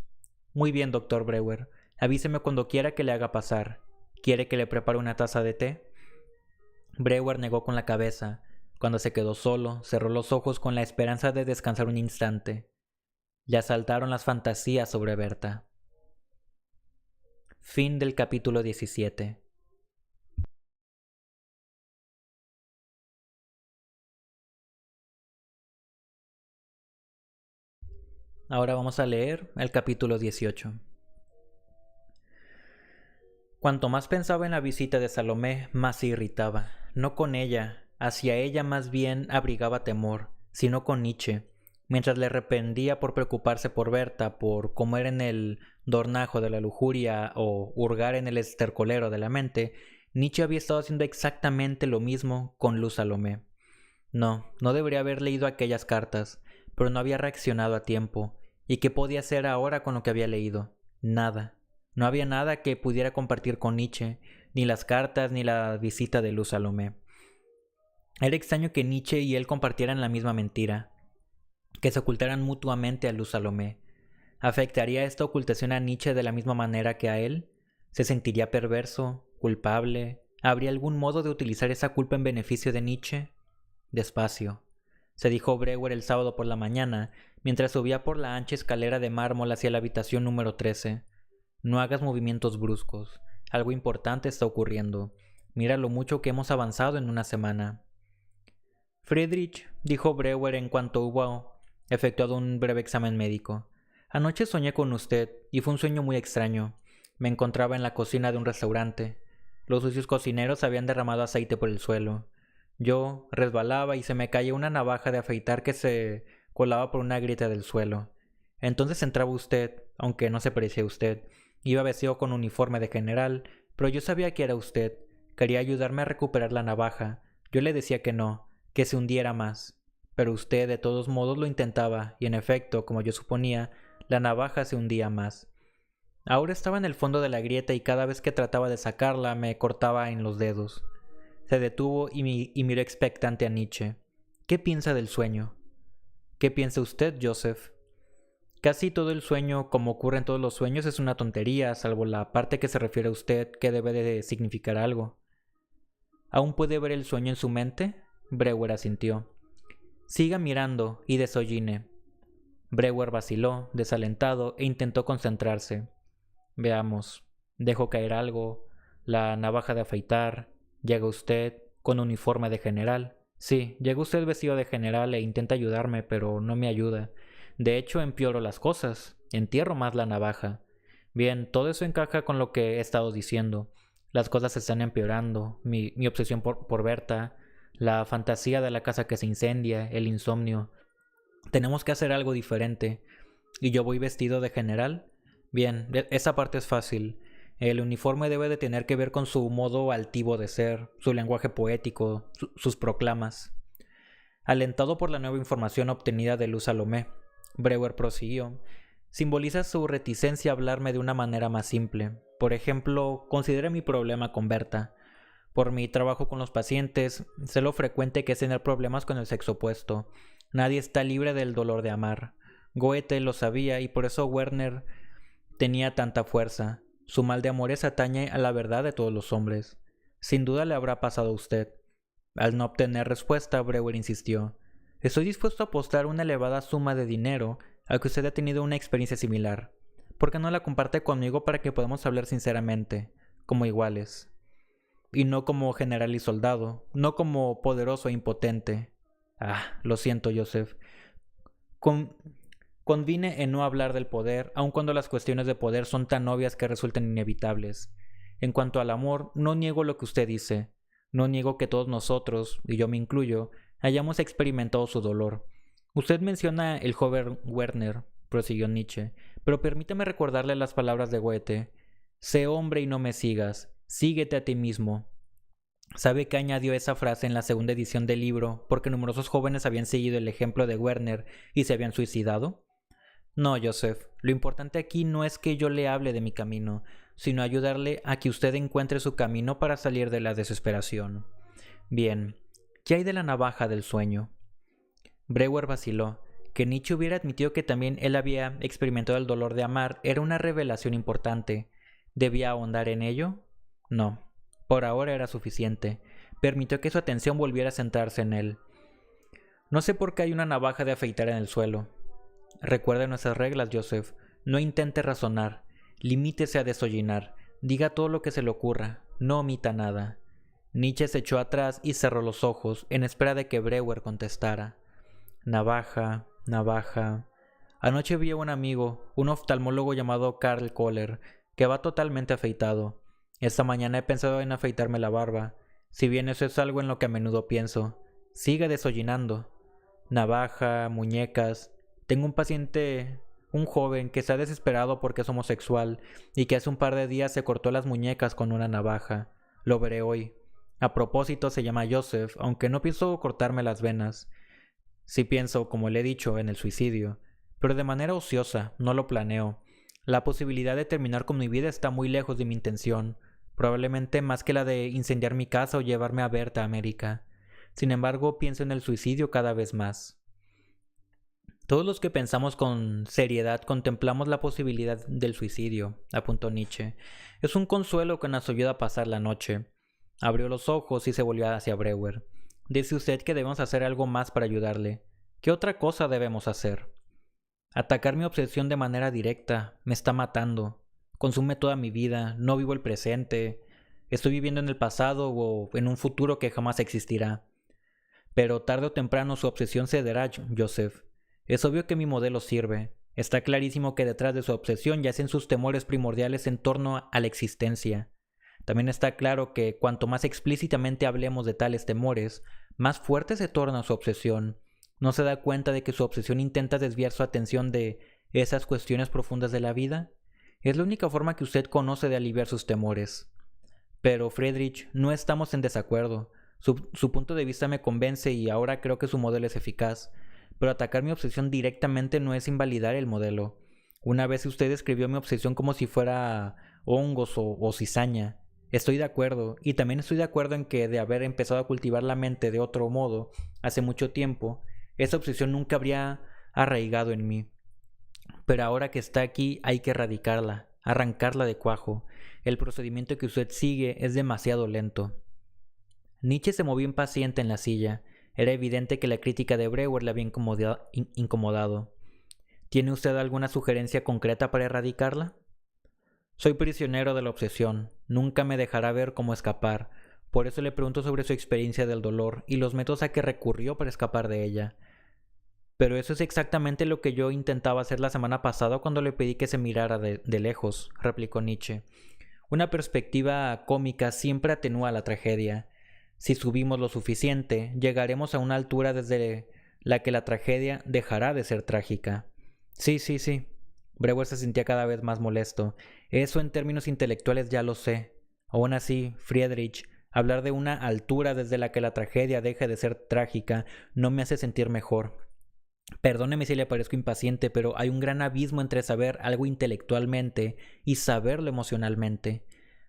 Muy bien, doctor Brewer. Avíseme cuando quiera que le haga pasar. ¿Quiere que le prepare una taza de té? Brewer negó con la cabeza. Cuando se quedó solo, cerró los ojos con la esperanza de descansar un instante. Le asaltaron las fantasías sobre Berta. Fin del capítulo 17. Ahora vamos a leer el capítulo 18. Cuanto más pensaba en la visita de Salomé, más se irritaba. No con ella, hacia ella más bien abrigaba temor, sino con Nietzsche. Mientras le reprendía por preocuparse por Berta, por comer en el dornajo de la lujuria o hurgar en el estercolero de la mente, Nietzsche había estado haciendo exactamente lo mismo con Luz Salomé. No debería haber leído aquellas cartas, pero no había reaccionado a tiempo. ¿Y qué podía hacer ahora con lo que había leído? Nada. No había nada que pudiera compartir con Nietzsche, ni las cartas ni la visita de Luz Salomé. Era extraño que Nietzsche y él compartieran la misma mentira, que se ocultaran mutuamente a Luz Salomé. ¿Afectaría esta ocultación a Nietzsche de la misma manera que a él? ¿Se sentiría perverso, culpable? ¿Habría algún modo de utilizar esa culpa en beneficio de Nietzsche? Despacio, se dijo Brewer el sábado por la mañana, mientras subía por la ancha escalera de mármol hacia la habitación número 13. No hagas movimientos bruscos. Algo importante está ocurriendo. Mira lo mucho que hemos avanzado en una semana. Friedrich, dijo Brewer en cuanto hubo efectuado un breve examen médico. Anoche soñé con usted, y fue un sueño muy extraño. Me encontraba en la cocina de un restaurante. Los sucios cocineros habían derramado aceite por el suelo. Yo resbalaba y se me caía una navaja de afeitar que se colaba por una grieta del suelo. Entonces entraba usted, aunque no se parecía a usted. Iba vestido con uniforme de general, pero yo sabía que era usted. Quería ayudarme a recuperar la navaja. Yo le decía que no, que se hundiera más. Pero usted de todos modos lo intentaba, y en efecto, como yo suponía, la navaja se hundía más. Ahora estaba en el fondo de la grieta y cada vez que trataba de sacarla me cortaba en los dedos. Se detuvo y miró expectante a Nietzsche. ¿Qué piensa del sueño? ¿Qué piensa usted, Joseph? Casi todo el sueño, como ocurre en todos los sueños, es una tontería, salvo la parte que se refiere a usted, que debe de significar algo. ¿Aún puede ver el sueño en su mente? Brewer asintió. Siga mirando y desolline. Brewer vaciló, desalentado, e intentó concentrarse. Veamos. Dejo caer algo. La navaja de afeitar. Llega usted con uniforme de general. Sí, llega usted vestido de general e intenta ayudarme, pero no me ayuda. De hecho, empeoro las cosas. Entierro más la navaja. Bien, todo eso encaja con lo que he estado diciendo. Las cosas se están empeorando. Mi obsesión por Berta, la fantasía de la casa que se incendia, el insomnio. Tenemos que hacer algo diferente. ¿Y yo voy vestido de general? Bien, esa parte es fácil. El uniforme debe de tener que ver con su modo altivo de ser, su lenguaje poético, sus proclamas. Alentado por la nueva información obtenida de Luz Salomé, Brewer prosiguió. Simboliza su reticencia a hablarme de una manera más simple. Por ejemplo, considere mi problema con Berta. Por mi trabajo con los pacientes, sé lo frecuente que es tener problemas con el sexo opuesto. Nadie está libre del dolor de amar. Goethe lo sabía y por eso Werner tenía tanta fuerza. Su mal de amores atañe a la verdad de todos los hombres. Sin duda le habrá pasado a usted. Al no obtener respuesta, Brewer insistió. Estoy dispuesto a apostar una elevada suma de dinero a que usted ha tenido una experiencia similar. ¿Por qué no la comparte conmigo para que podamos hablar sinceramente, como iguales? Y no como general y soldado, no como poderoso e impotente. Lo siento, Joseph. Convine en no hablar del poder, aun cuando las cuestiones de poder son tan obvias que resultan inevitables. En cuanto al amor, no niego lo que usted dice. No niego que todos nosotros, y yo me incluyo, hayamos experimentado su dolor. Usted menciona el joven Werner, prosiguió Nietzsche, pero permítame recordarle las palabras de Goethe. Sé hombre y no me sigas, síguete a ti mismo. ¿Sabe que añadió esa frase en la segunda edición del libro porque numerosos jóvenes habían seguido el ejemplo de Werner y se habían suicidado? No, Joseph, lo importante aquí no es que yo le hable de mi camino, sino ayudarle a que usted encuentre su camino para salir de la desesperación. Bien, ¿qué hay de la navaja del sueño? Brewer vaciló. Que Nietzsche hubiera admitido que también él había experimentado el dolor de amar era una revelación importante. ¿Debía ahondar en ello? No. Por ahora era suficiente. Permitió que su atención volviera a centrarse en él. No sé por qué hay una navaja de afeitar en el suelo. Recuerde nuestras reglas, Joseph. No intente razonar. Limítese a deshollinar. Diga todo lo que se le ocurra. No omita nada. Nietzsche se echó atrás y cerró los ojos en espera de que Brewer contestara. Navaja, navaja. Anoche vi a un amigo, un oftalmólogo llamado Karl Kohler, que va totalmente afeitado. Esta mañana he pensado en afeitarme la barba, si bien eso es algo en lo que a menudo pienso. Sigue deshollinando. Navaja, muñecas. Tengo un paciente, un joven, que está desesperado porque es homosexual y que hace un par de días se cortó las muñecas con una navaja. Lo veré hoy. A propósito, se llama Joseph, aunque no pienso cortarme las venas. Sí pienso, como le he dicho, en el suicidio, pero de manera ociosa, no lo planeo. La posibilidad de terminar con mi vida está muy lejos de mi intención, probablemente más que la de incendiar mi casa o llevarme a Berta a América. Sin embargo, pienso en el suicidio cada vez más. Todos los que pensamos con seriedad contemplamos la posibilidad del suicidio, apuntó Nietzsche. Es un consuelo que nos ayuda a pasar la noche. Abrió los ojos y se volvió hacia Brewer. Dice usted que debemos hacer algo más para ayudarle. ¿Qué otra cosa debemos hacer? Atacar mi obsesión de manera directa. Me está matando. Consume toda mi vida. No vivo el presente. Estoy viviendo en el pasado o en un futuro que jamás existirá. Pero tarde o temprano su obsesión cederá, Joseph. Es obvio que mi modelo sirve. Está clarísimo que detrás de su obsesión yacen sus temores primordiales en torno a la existencia. También está claro que cuanto más explícitamente hablemos de tales temores, más fuerte se torna su obsesión. ¿No se da cuenta de que su obsesión intenta desviar su atención de esas cuestiones profundas de la vida? Es la única forma que usted conoce de aliviar sus temores. Pero, Friedrich, no estamos en desacuerdo. Su punto de vista me convence y ahora creo que su modelo es eficaz. Pero atacar mi obsesión directamente no es invalidar el modelo. Una vez usted describió mi obsesión como si fuera hongos o cizaña. Estoy de acuerdo, y también estoy de acuerdo en que de haber empezado a cultivar la mente de otro modo hace mucho tiempo, esa obsesión nunca habría arraigado en mí. Pero ahora que está aquí hay que erradicarla, arrancarla de cuajo. El procedimiento que usted sigue es demasiado lento. Nietzsche se movió impaciente en la silla. Era evidente que la crítica de Brewer le había incomodado. ¿Tiene usted alguna sugerencia concreta para erradicarla? Soy prisionero de la obsesión. Nunca me dejará ver cómo escapar. Por eso le pregunto sobre su experiencia del dolor y los métodos a que recurrió para escapar de ella. Pero eso es exactamente lo que yo intentaba hacer la semana pasada cuando le pedí que se mirara de lejos, replicó Nietzsche. Una perspectiva cómica siempre atenúa la tragedia. Si subimos lo suficiente, llegaremos a una altura desde la que la tragedia dejará de ser trágica. Sí. Breuer se sentía cada vez más molesto. Eso en términos intelectuales ya lo sé. Aún así, Friedrich, hablar de una altura desde la que la tragedia deje de ser trágica no me hace sentir mejor. Perdóneme si le parezco impaciente, pero hay un gran abismo entre saber algo intelectualmente y saberlo emocionalmente.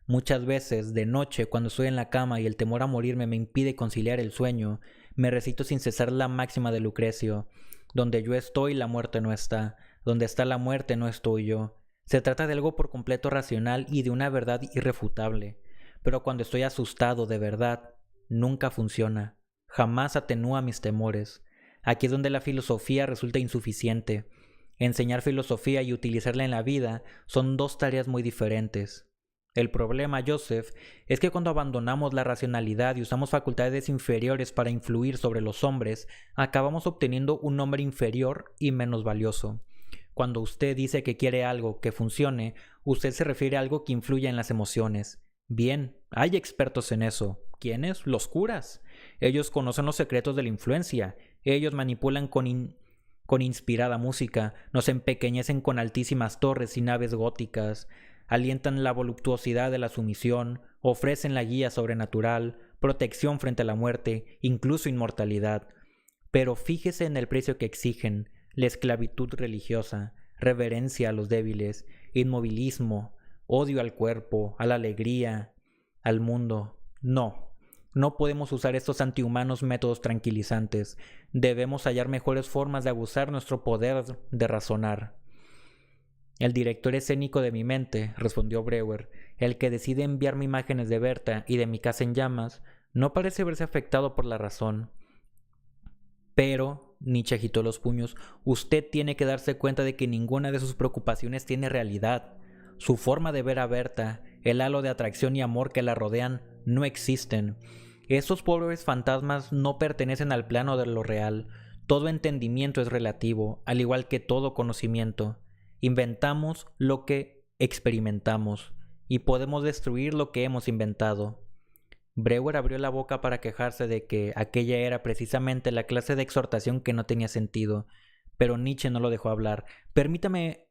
Muchas veces, de noche, cuando estoy en la cama y el temor a morirme me impide conciliar el sueño, me recito sin cesar la máxima de Lucrecio: donde yo estoy, la muerte no está; donde está la muerte, no estoy yo. Se trata de algo por completo racional y de una verdad irrefutable. Pero cuando estoy asustado de verdad, nunca funciona. Jamás atenúa mis temores. Aquí es donde la filosofía resulta insuficiente. Enseñar filosofía y utilizarla en la vida son dos tareas muy diferentes. El problema, Joseph, es que cuando abandonamos la racionalidad y usamos facultades inferiores para influir sobre los hombres, acabamos obteniendo un hombre inferior y menos valioso. Cuando usted dice que quiere algo que funcione, usted se refiere a algo que influya en las emociones. Bien, hay expertos en eso. ¿Quiénes? Los curas. Ellos conocen los secretos de la influencia. Ellos manipulan con inspirada música, nos empequeñecen con altísimas torres y naves góticas, alientan la voluptuosidad de la sumisión, ofrecen la guía sobrenatural, protección frente a la muerte, incluso inmortalidad. Pero fíjese en el precio que exigen: la esclavitud religiosa, reverencia a los débiles, inmovilismo, odio al cuerpo, a la alegría, al mundo. No podemos usar estos antihumanos métodos tranquilizantes. Debemos hallar mejores formas de abusar nuestro poder de razonar. El director escénico de mi mente, respondió Breuer, el que decide enviarme imágenes de Berta y de mi casa en llamas, no parece verse afectado por la razón. Pero, Nietzsche agitó los puños, usted tiene que darse cuenta de que ninguna de sus preocupaciones tiene realidad. Su forma de ver a Berta, el halo de atracción y amor que la rodean, no existen. Esos pobres fantasmas no pertenecen al plano de lo real. Todo entendimiento es relativo, al igual que todo conocimiento. Inventamos lo que experimentamos, y podemos destruir lo que hemos inventado. Breuer abrió la boca para quejarse de que aquella era precisamente la clase de exhortación que no tenía sentido, pero Nietzsche no lo dejó hablar. Permítame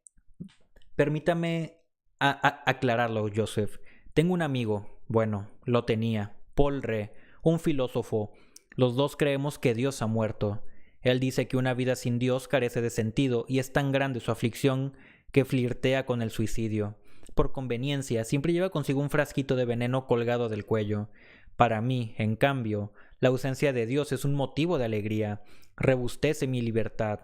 aclararlo, Joseph. Tengo un amigo, bueno, lo tenía, Paul Rée, un filósofo. Los dos creemos que Dios ha muerto. Él dice que una vida sin Dios carece de sentido y es tan grande su aflicción que flirtea con el suicidio. Por conveniencia, siempre lleva consigo un frasquito de veneno colgado del cuello. Para mí, en cambio, la ausencia de Dios es un motivo de alegría. Rebustece mi libertad.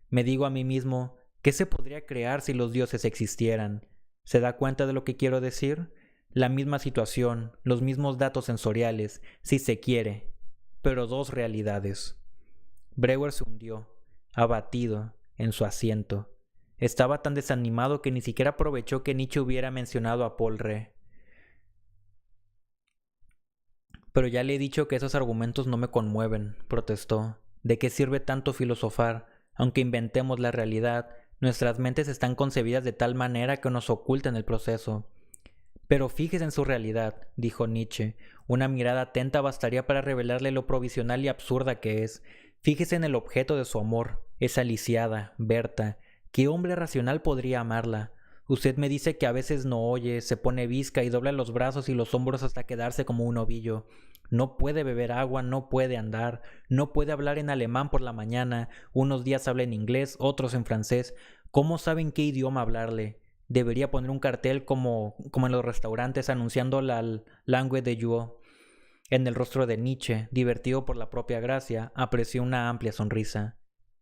Me digo a mí mismo, ¿qué se podría crear si los dioses existieran? ¿Se da cuenta de lo que quiero decir? La misma situación, los mismos datos sensoriales, si se quiere, pero dos realidades. Breuer se hundió, abatido, en su asiento. Estaba tan desanimado que ni siquiera aprovechó que Nietzsche hubiera mencionado a Paul Rée. Pero ya le he dicho que esos argumentos no me conmueven, protestó. ¿De qué sirve tanto filosofar? Aunque inventemos la realidad, nuestras mentes están concebidas de tal manera que nos ocultan el proceso. Pero fíjese en su realidad, dijo Nietzsche. Una mirada atenta bastaría para revelarle lo provisional y absurda que es. Fíjese en el objeto de su amor, esa lisiada, Berta. ¿Qué hombre racional podría amarla? Usted me dice que a veces no oye, se pone visca y dobla los brazos y los hombros hasta quedarse como un ovillo. No puede beber agua, no puede andar, no puede hablar en alemán por la mañana, unos días habla en inglés, otros en francés. ¿Cómo sabe en qué idioma hablarle? Debería poner un cartel como en los restaurantes anunciando la langue de joie. En el rostro de Nietzsche, divertido por la propia gracia, apreció una amplia sonrisa.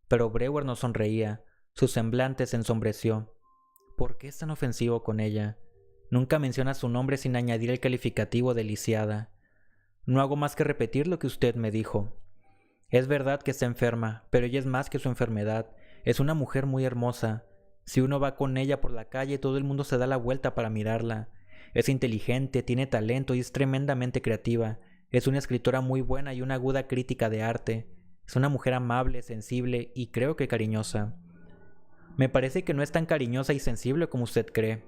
Pero Breuer no sonreía. Su semblante se ensombreció. ¿Por qué es tan ofensivo con ella? Nunca menciona su nombre sin añadir el calificativo de lisiada. No hago más que repetir lo que usted me dijo. Es verdad que está enferma, pero ella es más que su enfermedad. Es una mujer muy hermosa. Si uno va con ella por la calle, todo el mundo se da la vuelta para mirarla. Es inteligente, tiene talento y es tremendamente creativa. Es una escritora muy buena y una aguda crítica de arte. Es una mujer amable, sensible y creo que cariñosa. Me parece que no es tan cariñosa y sensible como usted cree.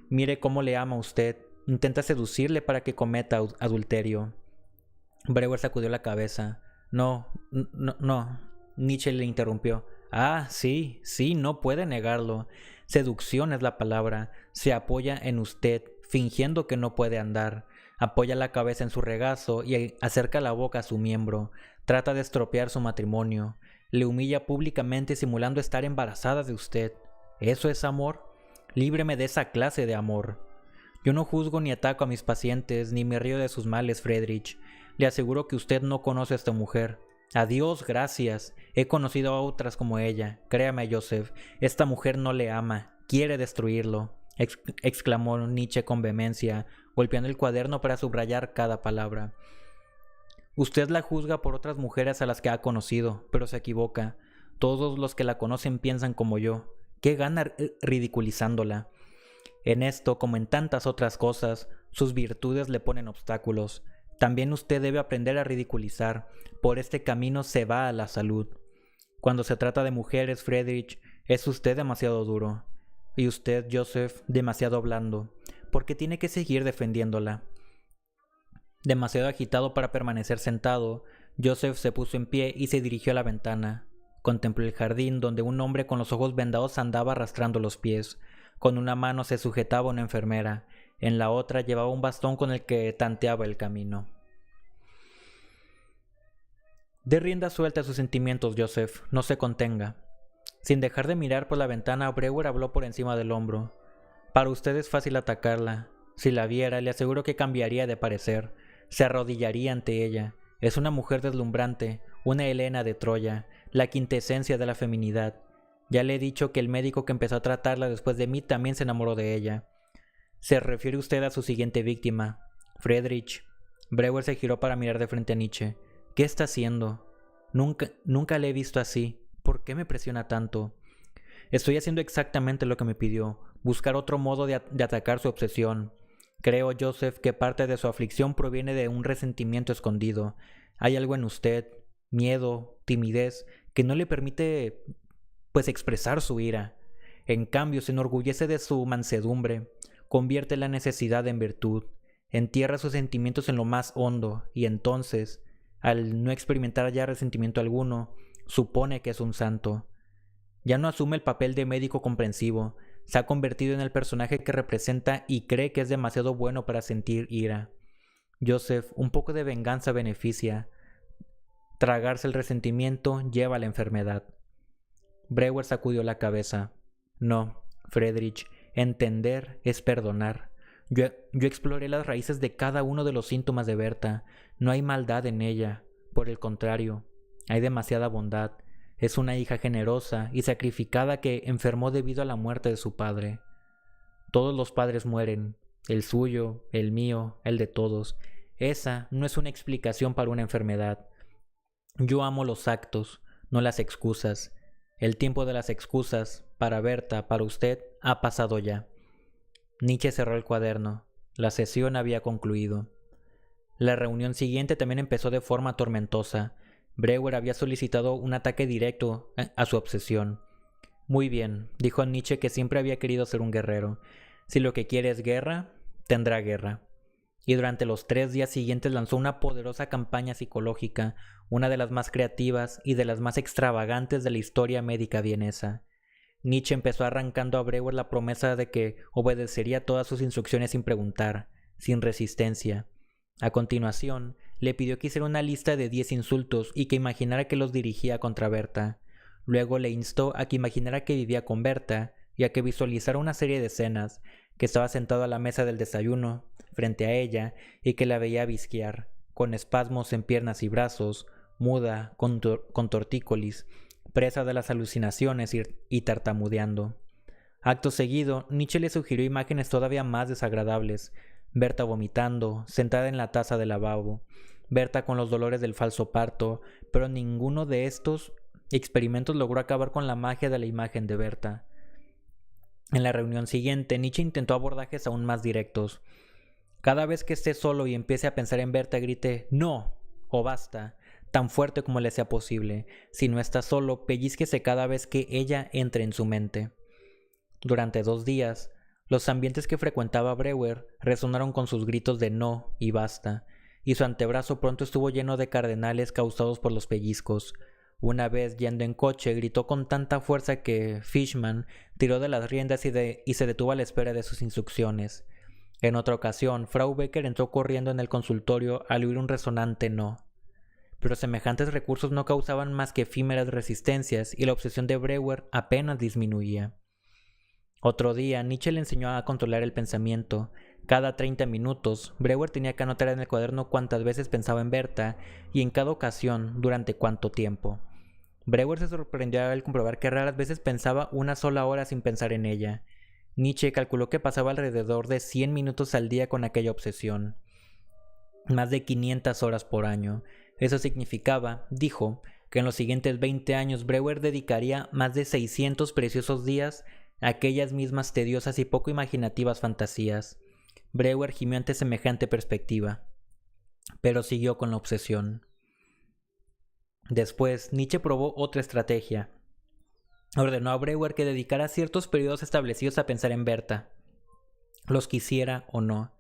Mire cómo le ama a usted. Intenta seducirle para que cometa adulterio. Breuer sacudió la cabeza. No. Nietzsche le interrumpió. Ah, sí, no puede negarlo. Seducción es la palabra. Se apoya en usted, fingiendo que no puede andar. Apoya la cabeza en su regazo y acerca la boca a su miembro. Trata de estropear su matrimonio. Le humilla públicamente simulando estar embarazada de usted. ¿Eso es amor? Líbreme de esa clase de amor. Yo no juzgo ni ataco a mis pacientes, ni me río de sus males, Friedrich. Le aseguro que usted no conoce a esta mujer. A Dios gracias. He conocido a otras como ella. Créame, Joseph, esta mujer no le ama. Quiere destruirlo, exclamó Nietzsche con vehemencia, golpeando el cuaderno para subrayar cada palabra. Usted la juzga por otras mujeres a las que ha conocido, pero se equivoca. Todos los que la conocen piensan como yo. ¿Qué gana ridiculizándola? En esto, como en tantas otras cosas, sus virtudes le ponen obstáculos. También usted debe aprender a ridiculizar. Por este camino se va a la salud. Cuando se trata de mujeres, Friedrich, es usted demasiado duro. Y usted, Joseph, demasiado blando. ¿Por qué tiene que seguir defendiéndola? Demasiado agitado para permanecer sentado, Joseph se puso en pie y se dirigió a la ventana. Contempló el jardín donde un hombre con los ojos vendados andaba arrastrando los pies. Con una mano se sujetaba una enfermera, en la otra llevaba un bastón con el que tanteaba el camino. Dé rienda suelta a sus sentimientos, Joseph, no se contenga. Sin dejar de mirar por la ventana, Breuer habló por encima del hombro. Para usted es fácil atacarla. Si la viera, le aseguro que cambiaría de parecer. Se arrodillaría ante ella. Es una mujer deslumbrante, una Helena de Troya, la quintesencia de la feminidad. Ya le he dicho que el médico que empezó a tratarla después de mí también se enamoró de ella. Se refiere usted a su siguiente víctima, Friedrich. Breuer se giró para mirar de frente a Nietzsche. ¿Qué está haciendo? Nunca le he visto así. ¿Por qué me presiona tanto? Estoy haciendo exactamente lo que me pidió, buscar otro modo de atacar su obsesión. Creo, Joseph, que parte de su aflicción proviene de un resentimiento escondido. Hay algo en usted, miedo, timidez, que no le permite, expresar su ira. En cambio, se enorgullece de su mansedumbre, convierte la necesidad en virtud, entierra sus sentimientos en lo más hondo, y entonces, al no experimentar ya resentimiento alguno, supone que es un santo. Ya no asume el papel de médico comprensivo, se ha convertido en el personaje que representa y cree que es demasiado bueno para sentir ira. Joseph, un poco de venganza beneficia. Tragarse el resentimiento lleva a la enfermedad. Breuer sacudió la cabeza. No, Friedrich, entender es perdonar. Yo exploré las raíces de cada uno de los síntomas de Berta. No hay maldad en ella. Por el contrario, hay demasiada bondad. Es una hija generosa y sacrificada que enfermó debido a la muerte de su padre. Todos los padres mueren, el suyo, el mío, el de todos. Esa no es una explicación para una enfermedad. Yo amo los actos, no las excusas. El tiempo de las excusas, para Berta, para usted, ha pasado ya. Nietzsche cerró el cuaderno. La sesión había concluido. La reunión siguiente también empezó de forma tormentosa. Breuer había solicitado un ataque directo a su obsesión. Muy bien, dijo Nietzsche, que siempre había querido ser un guerrero. Si lo que quiere es guerra, tendrá guerra. Y durante los 3 días siguientes lanzó una poderosa campaña psicológica, una de las más creativas y de las más extravagantes de la historia médica vienesa. Nietzsche empezó arrancando a Breuer la promesa de que obedecería todas sus instrucciones sin preguntar, sin resistencia. A continuación, le pidió que hiciera una lista de 10 insultos y que imaginara que los dirigía contra Berta. Luego le instó a que imaginara que vivía con Berta y a que visualizara una serie de escenas, que estaba sentado a la mesa del desayuno, frente a ella, y que la veía visquear, con espasmos en piernas y brazos, muda, con tortícolis, presa de las alucinaciones y tartamudeando. Acto seguido, Nietzsche le sugirió imágenes todavía más desagradables: Berta vomitando, sentada en la taza del lavabo, Berta con los dolores del falso parto, pero ninguno de estos experimentos logró acabar con la magia de la imagen de Berta. En la reunión siguiente, Nietzsche intentó abordajes aún más directos. Cada vez que esté solo y empiece a pensar en Berta, grite «¡No!» o «¡Basta!», tan fuerte como le sea posible. Si no está solo, pellízquese cada vez que ella entre en su mente. Durante 2 días, los ambientes que frecuentaba Breuer resonaron con sus gritos de «no» y «basta», y su antebrazo pronto estuvo lleno de cardenales causados por los pellizcos. Una vez, yendo en coche, gritó con tanta fuerza que Fishman tiró de las riendas y se detuvo a la espera de sus instrucciones. En otra ocasión, Frau Becker entró corriendo en el consultorio al oír un resonante no. Pero semejantes recursos no causaban más que efímeras resistencias y la obsesión de Breuer apenas disminuía. Otro día, Nietzsche le enseñó a controlar el pensamiento. Cada 30 minutos, Breuer tenía que anotar en el cuaderno cuántas veces pensaba en Berta y en cada ocasión durante cuánto tiempo. Breuer se sorprendió al comprobar que raras veces pensaba una sola hora sin pensar en ella. Nietzsche calculó que pasaba alrededor de 100 minutos al día con aquella obsesión. Más de 500 horas por año. Eso significaba, dijo, que en los siguientes 20 años Breuer dedicaría más de 600 preciosos días a aquellas mismas tediosas y poco imaginativas fantasías. Breuer gimió ante semejante perspectiva, pero siguió con la obsesión. Después, Nietzsche probó otra estrategia. Ordenó a Breuer que dedicara ciertos periodos establecidos a pensar en Berta, los quisiera o no.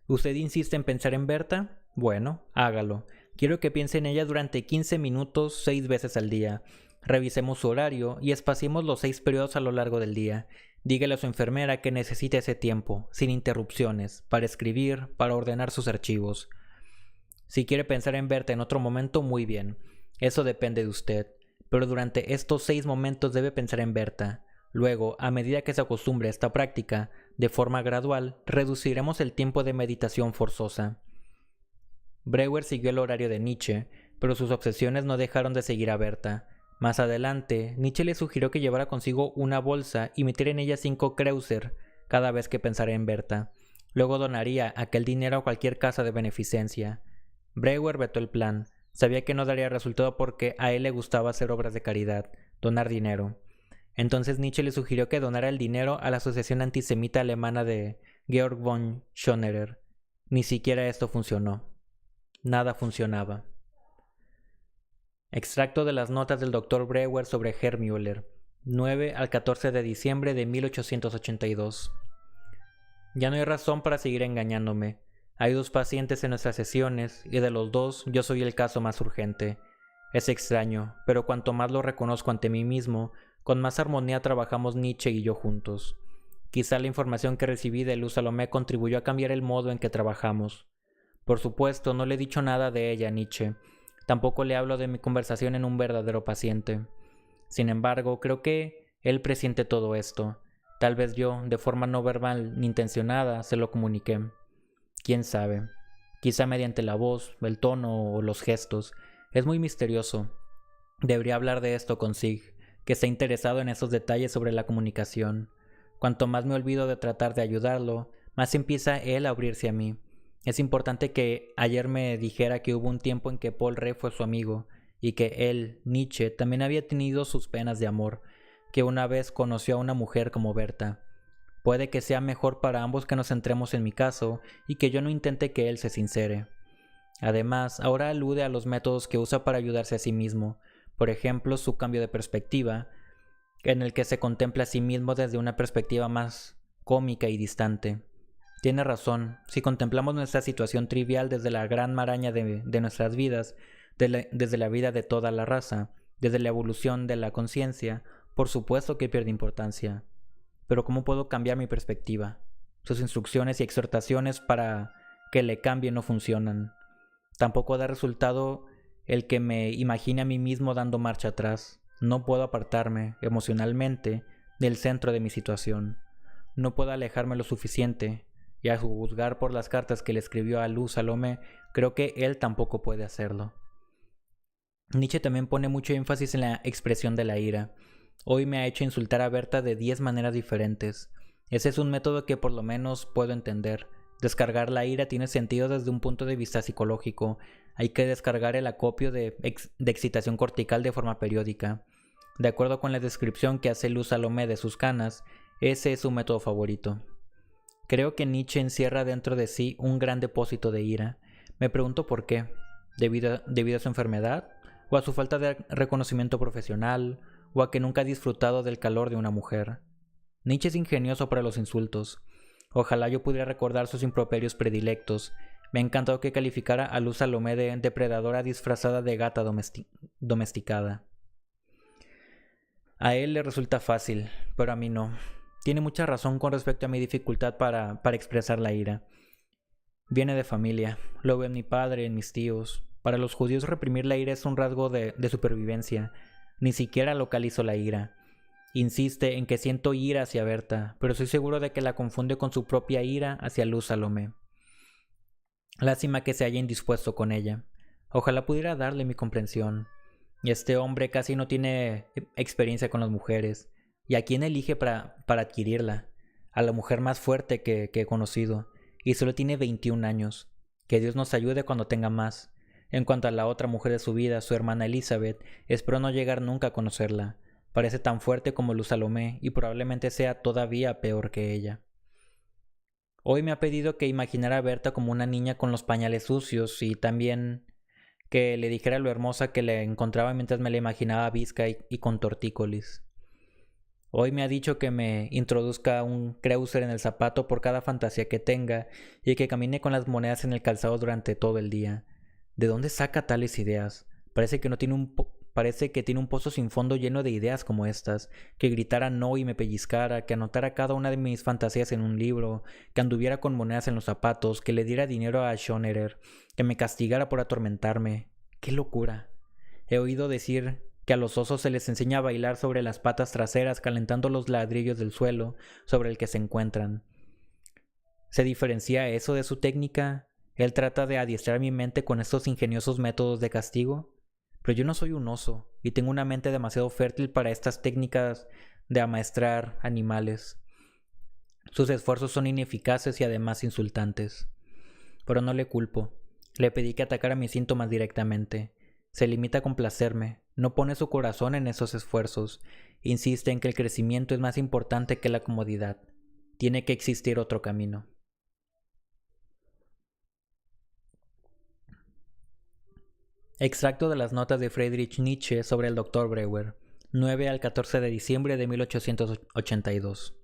¿Usted insiste en pensar en Berta? Bueno, hágalo. Quiero que piense en ella durante 15 minutos 6 veces al día. Revisemos su horario y espaciemos los 6 periodos a lo largo del día. Dígale a su enfermera que necesite ese tiempo, sin interrupciones, para escribir, para ordenar sus archivos. Si quiere pensar en Berta en otro momento, muy bien. Eso depende de usted. Pero durante estos 6 momentos debe pensar en Berta. Luego, a medida que se acostumbre a esta práctica, de forma gradual, reduciremos el tiempo de meditación forzosa. Breuer siguió el horario de Nietzsche, pero sus obsesiones no dejaron de seguir a Berta. Más adelante, Nietzsche le sugirió que llevara consigo una bolsa y metiera en ella 5 kreuzer cada vez que pensara en Berta. Luego donaría aquel dinero a cualquier casa de beneficencia. Breuer vetó el plan. Sabía que no daría resultado porque a él le gustaba hacer obras de caridad, donar dinero. Entonces Nietzsche le sugirió que donara el dinero a la asociación antisemita alemana de Georg von Schönerer. Ni siquiera esto funcionó. Nada funcionaba. Extracto de las notas del Dr. Breuer sobre Herr Müller, 9 al 14 de diciembre de 1882. Ya no hay razón para seguir engañándome. Hay 2 pacientes en nuestras sesiones y de los 2 yo soy el caso más urgente. Es extraño, pero cuanto más lo reconozco ante mí mismo, con más armonía trabajamos Nietzsche y yo juntos. Quizá la información que recibí de Luz Salomé contribuyó a cambiar el modo en que trabajamos. Por supuesto, no le he dicho nada de ella a Nietzsche. Tampoco le hablo de mi conversación en un verdadero paciente. Sin embargo, creo que él presiente todo esto. Tal vez yo, de forma no verbal ni intencionada, se lo comuniqué. ¿Quién sabe? Quizá mediante la voz, el tono o los gestos. Es muy misterioso. Debería hablar de esto con Sig, que está interesado en esos detalles sobre la comunicación. Cuanto más me olvido de tratar de ayudarlo, más empieza él a abrirse a mí. Es importante que ayer me dijera que hubo un tiempo en que Paul Ree fue su amigo, y que él, Nietzsche, también había tenido sus penas de amor, que una vez conoció a una mujer como Berta. Puede que sea mejor para ambos que nos centremos en mi caso y que yo no intente que él se sincere. Además, ahora alude a los métodos que usa para ayudarse a sí mismo, por ejemplo, su cambio de perspectiva, en el que se contempla a sí mismo desde una perspectiva más cómica y distante. Tiene razón, si contemplamos nuestra situación trivial desde la gran maraña de nuestras vidas, desde la vida de toda la raza, desde la evolución de la conciencia, por supuesto que pierde importancia. Pero ¿cómo puedo cambiar mi perspectiva? Sus instrucciones y exhortaciones para que le cambie no funcionan. Tampoco da resultado el que me imagine a mí mismo dando marcha atrás. No puedo apartarme, emocionalmente, del centro de mi situación. No puedo alejarme lo suficiente, y a juzgar por las cartas que le escribió a Luz Salomé, creo que él tampoco puede hacerlo. Nietzsche también pone mucho énfasis en la expresión de la ira. Hoy me ha hecho insultar a Berta de 10 maneras diferentes. Ese es un método que por lo menos puedo entender. Descargar la ira tiene sentido desde un punto de vista psicológico. Hay que descargar el acopio de excitación cortical de forma periódica. De acuerdo con la descripción que hace Luz Salomé de sus canas, ese es su método favorito. Creo que Nietzsche encierra dentro de sí un gran depósito de ira. Me pregunto por qué. ¿Debido a su enfermedad? ¿O a su falta de reconocimiento profesional? ¿O a que nunca ha disfrutado del calor de una mujer? Nietzsche es ingenioso para los insultos. Ojalá yo pudiera recordar sus improperios predilectos. Me ha encantado que calificara a Luz Salomé de depredadora disfrazada de gata domesticada. A él le resulta fácil, pero a mí no. Tiene mucha razón con respecto a mi dificultad para expresar la ira. Viene de familia, lo veo en mi padre, en mis tíos. Para los judíos reprimir la ira es un rasgo de supervivencia. Ni siquiera localizo la ira. Insiste en que siento ira hacia Berta, pero estoy seguro de que la confunde con su propia ira hacia Luz Salomé. Lástima que se haya indispuesto con ella. Ojalá pudiera darle mi comprensión. Este hombre casi no tiene experiencia con las mujeres. ¿Y a quién elige para adquirirla? A la mujer más fuerte que he conocido. Y solo tiene 21 años. Que Dios nos ayude cuando tenga más. En cuanto a la otra mujer de su vida, su hermana Elizabeth, espero no llegar nunca a conocerla. Parece tan fuerte como Luz Salomé y probablemente sea todavía peor que ella. Hoy me ha pedido que imaginara a Berta como una niña con los pañales sucios y también que le dijera lo hermosa que le encontraba mientras me la imaginaba visca y con tortícolis. Hoy me ha dicho que me introduzca un Kreuzer en el zapato por cada fantasía que tenga y que camine con las monedas en el calzado durante todo el día. ¿De dónde saca tales ideas? Parece que tiene un pozo sin fondo lleno de ideas como estas, que gritara no y me pellizcara, que anotara cada una de mis fantasías en un libro, que anduviera con monedas en los zapatos, que le diera dinero a Schonerer, que me castigara por atormentarme. ¡Qué locura! He oído decir que a los osos se les enseña a bailar sobre las patas traseras calentando los ladrillos del suelo sobre el que se encuentran. ¿Se diferencia eso de su técnica? ¿Él trata de adiestrar mi mente con estos ingeniosos métodos de castigo? Pero yo no soy un oso y tengo una mente demasiado fértil para estas técnicas de amaestrar animales. Sus esfuerzos son ineficaces y además insultantes. Pero no le culpo. Le pedí que atacara mis síntomas directamente. Se limita a complacerme, no pone su corazón en esos esfuerzos, insiste en que el crecimiento es más importante que la comodidad. Tiene que existir otro camino. Extracto de las notas de Friedrich Nietzsche sobre el Dr. Breuer, 9 al 14 de diciembre de 1882.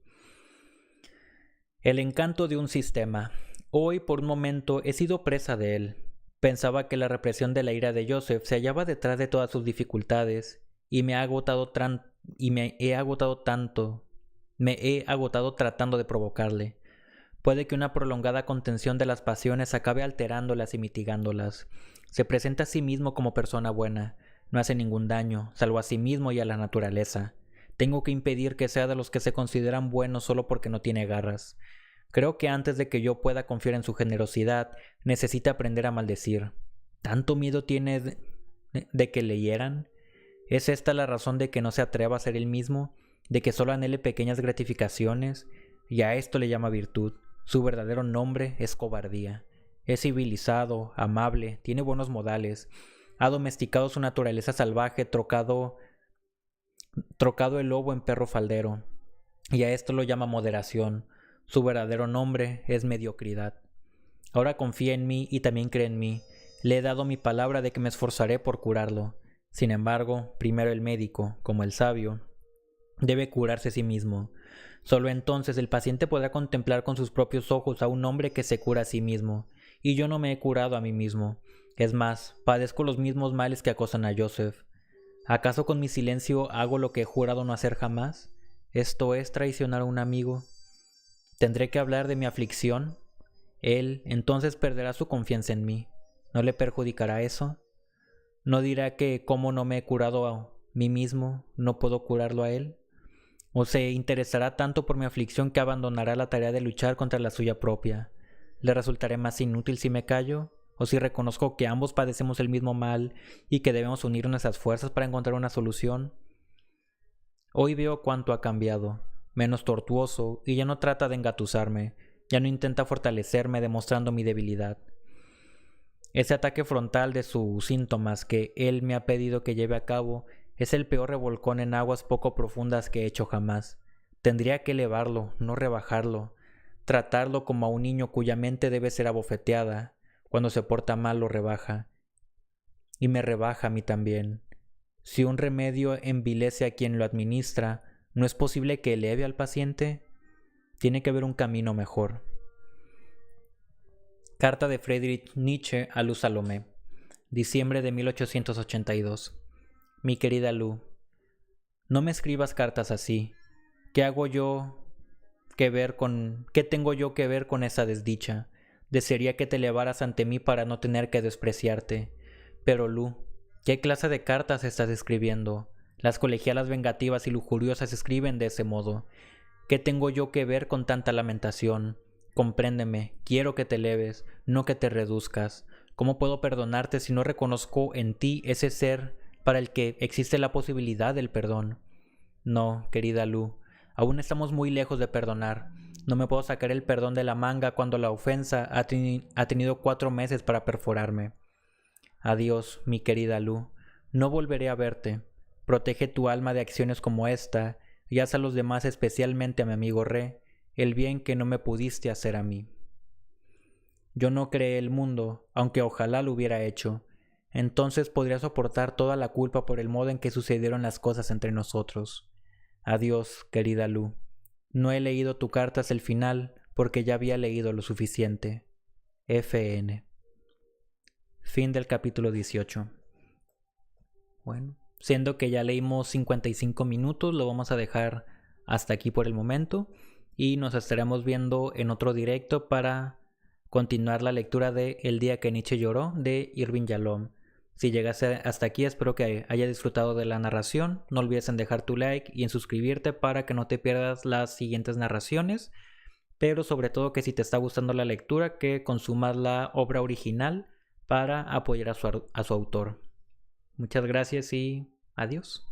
El encanto de un sistema. Hoy, por un momento, he sido presa de él. Pensaba que la represión de la ira de Joseph se hallaba detrás de todas sus dificultades, y me he agotado tratando de provocarle. Puede que una prolongada contención de las pasiones acabe alterándolas y mitigándolas. Se presenta a sí mismo como persona buena, no hace ningún daño, salvo a sí mismo y a la naturaleza. Tengo que impedir que sea de los que se consideran buenos solo porque no tiene garras. Creo que antes de que yo pueda confiar en su generosidad, necesita aprender a maldecir. ¿Tanto miedo tiene de que le hieran? ¿Es esta la razón de que no se atreva a ser él mismo? ¿De que solo anhele pequeñas gratificaciones? Y a esto le llama virtud. Su verdadero nombre es cobardía. Es civilizado, amable, tiene buenos modales. Ha domesticado su naturaleza salvaje, trocado el lobo en perro faldero. Y a esto lo llama moderación. Su verdadero nombre es mediocridad. Ahora confía en mí y también cree en mí. Le he dado mi palabra de que me esforzaré por curarlo. Sin embargo, primero el médico, como el sabio, debe curarse a sí mismo. Solo entonces el paciente podrá contemplar con sus propios ojos a un hombre que se cura a sí mismo. Y yo no me he curado a mí mismo. Es más, padezco los mismos males que acosan a Joseph. ¿Acaso con mi silencio hago lo que he jurado no hacer jamás? ¿Esto es traicionar a un amigo? ¿Tendré que hablar de mi aflicción? Él entonces perderá su confianza en mí. ¿No le perjudicará eso? ¿No dirá que como no me he curado a mí mismo, no puedo curarlo a él? ¿O se interesará tanto por mi aflicción que abandonará la tarea de luchar contra la suya propia? ¿Le resultaré más inútil si me callo? ¿O si reconozco que ambos padecemos el mismo mal y que debemos unir nuestras fuerzas para encontrar una solución? Hoy veo cuánto ha cambiado. Menos tortuoso, y ya no trata de engatusarme, ya no intenta fortalecerme demostrando mi debilidad. Ese ataque frontal de sus síntomas que él me ha pedido que lleve a cabo es el peor revolcón en aguas poco profundas que he hecho jamás. Tendría que elevarlo, no rebajarlo, tratarlo como a un niño cuya mente debe ser abofeteada. Cuando se porta mal lo rebaja, y me rebaja a mí también. Si un remedio envilece a quien lo administra, ¿no es posible que eleve al paciente? Tiene que haber un camino mejor. Carta de Friedrich Nietzsche a Luz Salomé. Diciembre de 1882. Mi querida Lu, no me escribas cartas así. ¿Qué tengo yo que ver con esa desdicha? Desearía que te elevaras ante mí para no tener que despreciarte. Pero Lu, ¿qué clase de cartas estás escribiendo? Las colegialas vengativas y lujuriosas escriben de ese modo. ¿Qué tengo yo que ver con tanta lamentación? Compréndeme, quiero que te eleves, no que te reduzcas. ¿Cómo puedo perdonarte si no reconozco en ti ese ser para el que existe la posibilidad del perdón? No, querida Lu, aún estamos muy lejos de perdonar. No me puedo sacar el perdón de la manga cuando la ofensa ha tenido 4 meses para perforarme. Adiós, mi querida Lu, no volveré a verte. Protege tu alma de acciones como esta y haz a los demás, especialmente a mi amigo Re, el bien que no me pudiste hacer a mí. Yo no creé el mundo, aunque ojalá lo hubiera hecho. Entonces podría soportar toda la culpa por el modo en que sucedieron las cosas entre nosotros. Adiós, querida Lu. No he leído tu carta hasta el final porque ya había leído lo suficiente. F.N. Fin del capítulo 18. Bueno, siendo que ya leímos 55 minutos, lo vamos a dejar hasta aquí por el momento y nos estaremos viendo en otro directo para continuar la lectura de El día que Nietzsche lloró de Irving Yalom. Si llegaste hasta aquí, espero que haya disfrutado de la narración. No olvides en dejar tu like y en suscribirte para que no te pierdas las siguientes narraciones, pero sobre todo que si te está gustando la lectura, que consumas la obra original para apoyar a su autor. Muchas gracias y adiós.